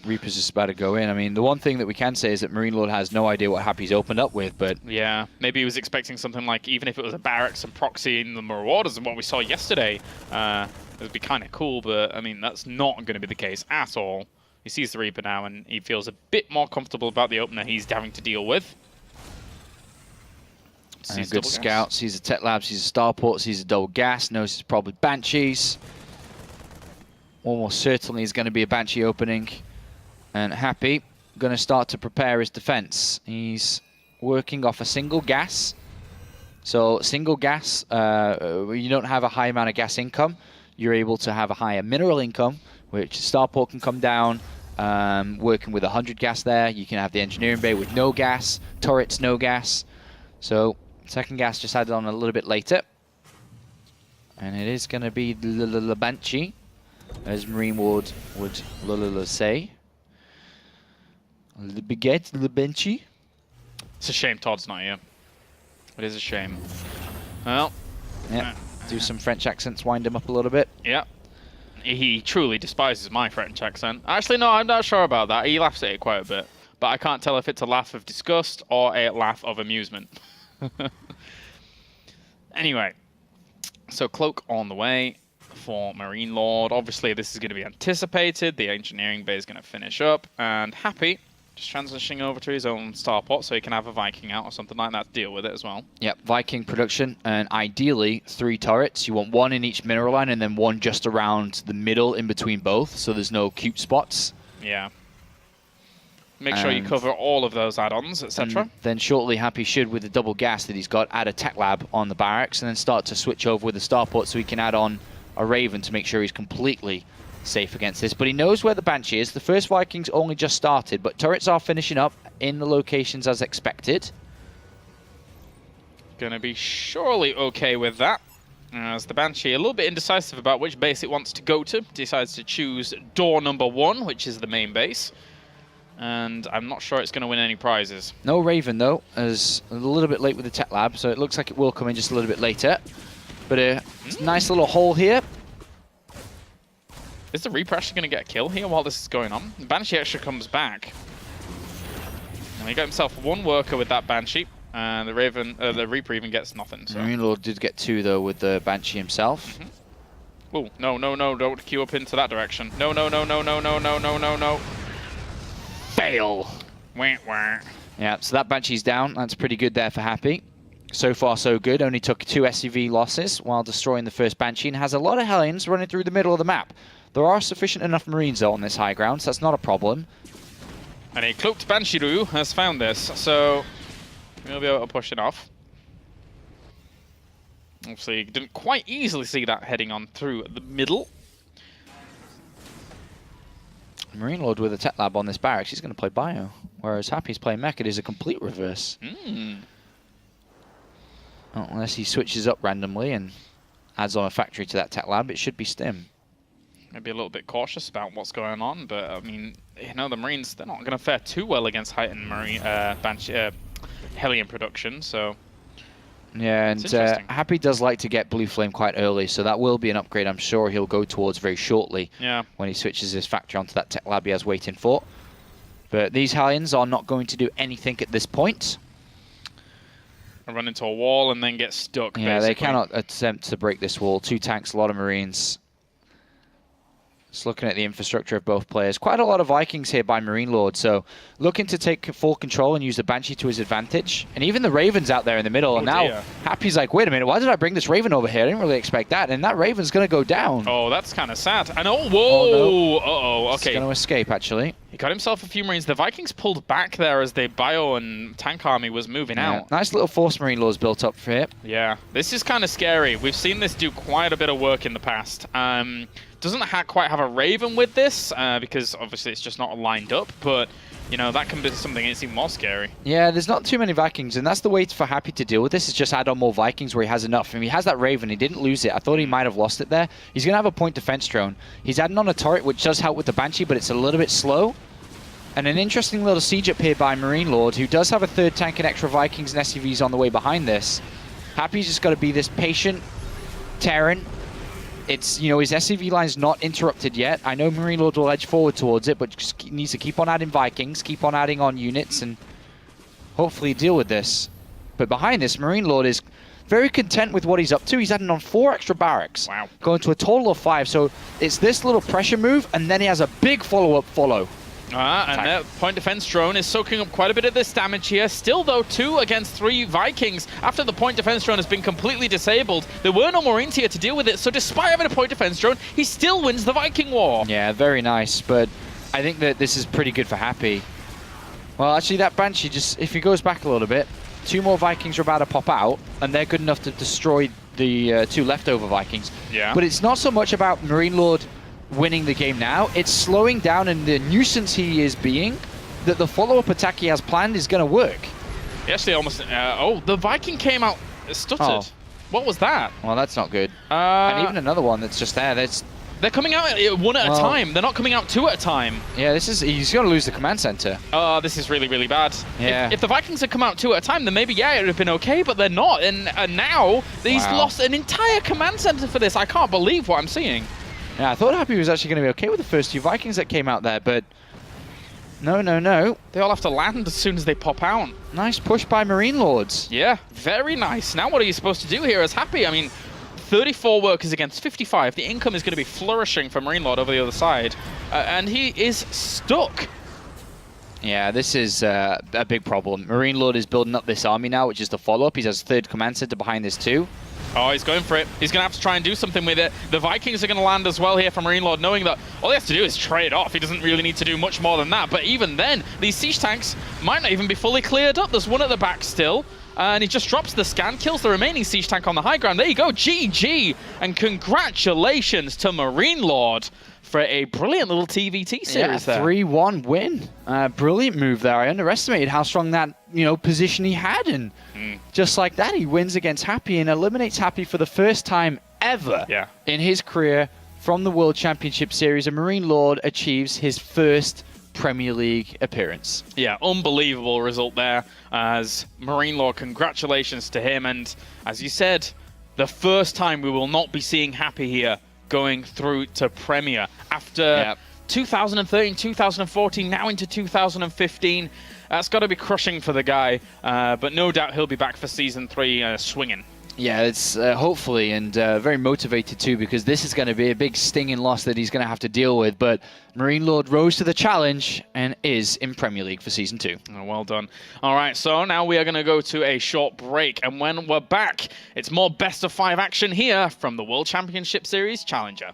Reaper's just about to go in. I mean, the one thing that we can say is that MarineLorD has no idea what Happy's opened up with, but... Yeah, maybe he was expecting something like, even if it was a barracks and proxying the Marauders and what we saw yesterday, it would be kind of cool, but, I mean, that's not going to be the case at all. He sees the Reaper now, and he feels a bit more comfortable about the opener he's having to deal with. A good scout, sees a tech lab, sees a starport, sees a double gas, knows it's probably Banshees. Almost certainly is going to be a Banshee opening. And Happy going to start to prepare his defense. He's working off a single gas. So single gas, you don't have a high amount of gas income. You're able to have a higher mineral income, which starport can come down. Working with 100 gas there, you can have the engineering bay with no gas, turrets no gas. So second gas just added on a little bit later. And it is going to be the Banshee, as MarineLorD would say. Le baguette, le benchy. It's a shame Todd's not here. It is a shame. Well. Yeah. Do some French accents, wind him up a little bit. Yeah. He truly despises my French accent. Actually, no, I'm not sure about that. He laughs at it quite a bit. But I can't tell if it's a laugh of disgust or a laugh of amusement. Anyway. So Cloak on the way for MarineLorD. Obviously, this is going to be anticipated. The engineering bay is going to finish up. And Happy, just transitioning over to his own starport so he can have a Viking out or something like that to deal with it as well. Yep, Viking production, and ideally 3 turrets. You want 1 in each mineral line and then 1 just around the middle in between both, so there's no cute spots. Yeah. Make sure you cover all of those add-ons, etc. Then shortly, Happy should, with the double gas that he's got, add a tech lab on the barracks and then start to switch over with the starport so he can add on a Raven to make sure he's completely safe against this. But he knows where the Banshee is. The first Vikings only just started, but turrets are finishing up in the locations as expected. Gonna be surely okay with that. As the Banshee, a little bit indecisive about which base it wants to go to, decides to choose door number 1, which is the main base. And I'm not sure it's going to win any prizes. No Raven, though, as a little bit late with the tech lab, so it looks like it will come in just a little bit later. But a nice little hole here. Is the Reaper actually going to get a kill here while this is going on? Banshee actually comes back. And he got himself 1 worker with that Banshee. And the Reaper even gets nothing. So. MarineLorD did get 2, though, with the Banshee himself. Oh, no, no, no, don't queue up into that direction. No, no, no, no, no, no, no, no, no, no. Fail. Wah, wah. Yeah, so that Banshee's down. That's pretty good there for Happy. So far, so good. Only took 2 SCV losses while destroying the first Banshee and has a lot of Hellions running through the middle of the map. There are sufficient enough Marines, though, on this high ground, so that's not a problem. And a cloaked Banshee has found this, so we'll be able to push it off. Obviously, didn't quite easily see that heading on through the middle. MarineLorD with a tech lab on this barracks, he's going to play bio. Whereas Happy's playing mech, it is a complete reverse. Well, unless he switches up randomly and adds on a factory to that tech lab, it should be stim. Maybe a little bit cautious about what's going on, but I mean, you know, the Marines, they're not going to fare too well against heightened Hellion production, so... Yeah, and Happy does like to get Blue Flame quite early, so that will be an upgrade I'm sure he'll go towards very shortly when he switches his factory onto that tech lab he has waiting for. But these Hellions are not going to do anything at this point. I run into a wall and then get stuck, Yeah, basically. they cannot attempt to break this wall. 2 tanks, a lot of Marines. Just looking at the infrastructure of both players. Quite a lot of Vikings here by MarineLorD, so looking to take full control and use the Banshee to his advantage. And even the Raven's out there in the middle, and now Happy's like, wait a minute, why did I bring this Raven over here? I didn't really expect that, and that Raven's going to go down. Oh, that's kind of sad. And oh, whoa! Oh, no. Uh-oh, okay. He's going to escape, actually. He got himself a few Marines. The Vikings pulled back there as the bio and tank army was moving out. Nice little force MarineLorD's built up for it. Yeah, this is kind of scary. We've seen this do quite a bit of work in the past. Doesn't quite have a Raven with this, because obviously it's just not lined up, but you know, that can be something that's even more scary. Yeah, there's not too many Vikings, and that's the way for Happy to deal with this, is just add on more Vikings where he has enough. And he has that Raven, he didn't lose it. I thought he might have lost it there. He's going to have a point defense drone. He's adding on a turret, which does help with the Banshee, but it's a little bit slow. And an interesting little siege up here by MarineLorD, who does have a 3rd tank and extra Vikings and SCVs on the way behind this. Happy's just got to be this patient Terran. It's, you know, his SCV line's not interrupted yet. I know MarineLorD will edge forward towards it, but just needs to keep on adding Vikings, keep on adding on units, and hopefully deal with this. But behind this, MarineLorD is very content with what he's up to. He's adding on 4 extra barracks. Wow. Going to a total of 5. So it's this little pressure move, and then he has a big follow-up follow. And that point defense drone is soaking up quite a bit of this damage here. Still, though, 2 against 3 Vikings. After the point defense drone has been completely disabled, there were no Marines here to deal with it. So despite having a point defense drone, he still wins the Viking war. Yeah, very nice. But I think that this is pretty good for Happy. Well, actually, that Banshee, just if he goes back a little bit, 2 more Vikings are about to pop out, and they're good enough to destroy the 2 leftover Vikings. Yeah. But it's not so much about MarineLorD winning the game now. It's slowing down and the nuisance he is being, that the follow-up attack he has planned is going to work. He actually almost... oh, the Viking came out stuttered. Oh. What was that? Well, that's not good. And even another one that's just there. They're coming out one at a time. They're not coming out two at a time. Yeah, he's going to lose the command center. Oh, this is really, really bad. Yeah. If the Vikings had come out two at a time, then maybe, yeah, it would have been okay, but they're not. And now he's lost an entire command center for this. I can't believe what I'm seeing. Yeah, I thought Happy was actually going to be okay with the first two Vikings that came out there, but no. They all have to land as soon as they pop out. Nice push by MarineLords. Yeah, very nice. Now what are you supposed to do here as Happy? I mean, 34 workers against 55. The income is going to be flourishing for MarineLorD over the other side. And he is stuck. Yeah, this is a big problem. MarineLorD is building up this army now, which is the follow-up. He has third command center behind this too. Oh, he's going for it. He's going to have to try and do something with it. The Vikings are going to land as well here for MarineLorD, knowing that all he has to do is trade off. He doesn't really need to do much more than that. But even then, these siege tanks might not even be fully cleared up. There's one at the back still. And he just drops the scan, kills the remaining siege tank on the high ground. There you go, GG. And congratulations to MarineLorD for a brilliant little TvT series there. 3-1 win. Brilliant move there. I underestimated how strong that position he had, and just like that, he wins against Happy and eliminates Happy for the first time ever in his career from the World Championship Series. And MarineLorD achieves his first Premier League appearance. Yeah, unbelievable result there as MarineLorD, congratulations to him. And as you said, the first time we will not be seeing Happy here going through to Premier after 2013, 2014, now into 2015. That's got to be crushing for the guy, but no doubt he'll be back for Season 3 swinging. Yeah, it's hopefully, and very motivated too, because this is going to be a big stinging loss that he's going to have to deal with. But MarineLorD rose to the challenge and is in Premier League for Season 2. Oh, well done. All right, so now we are going to go to a short break. And when we're back, it's more best of 5 action here from the World Championship Series Challenger.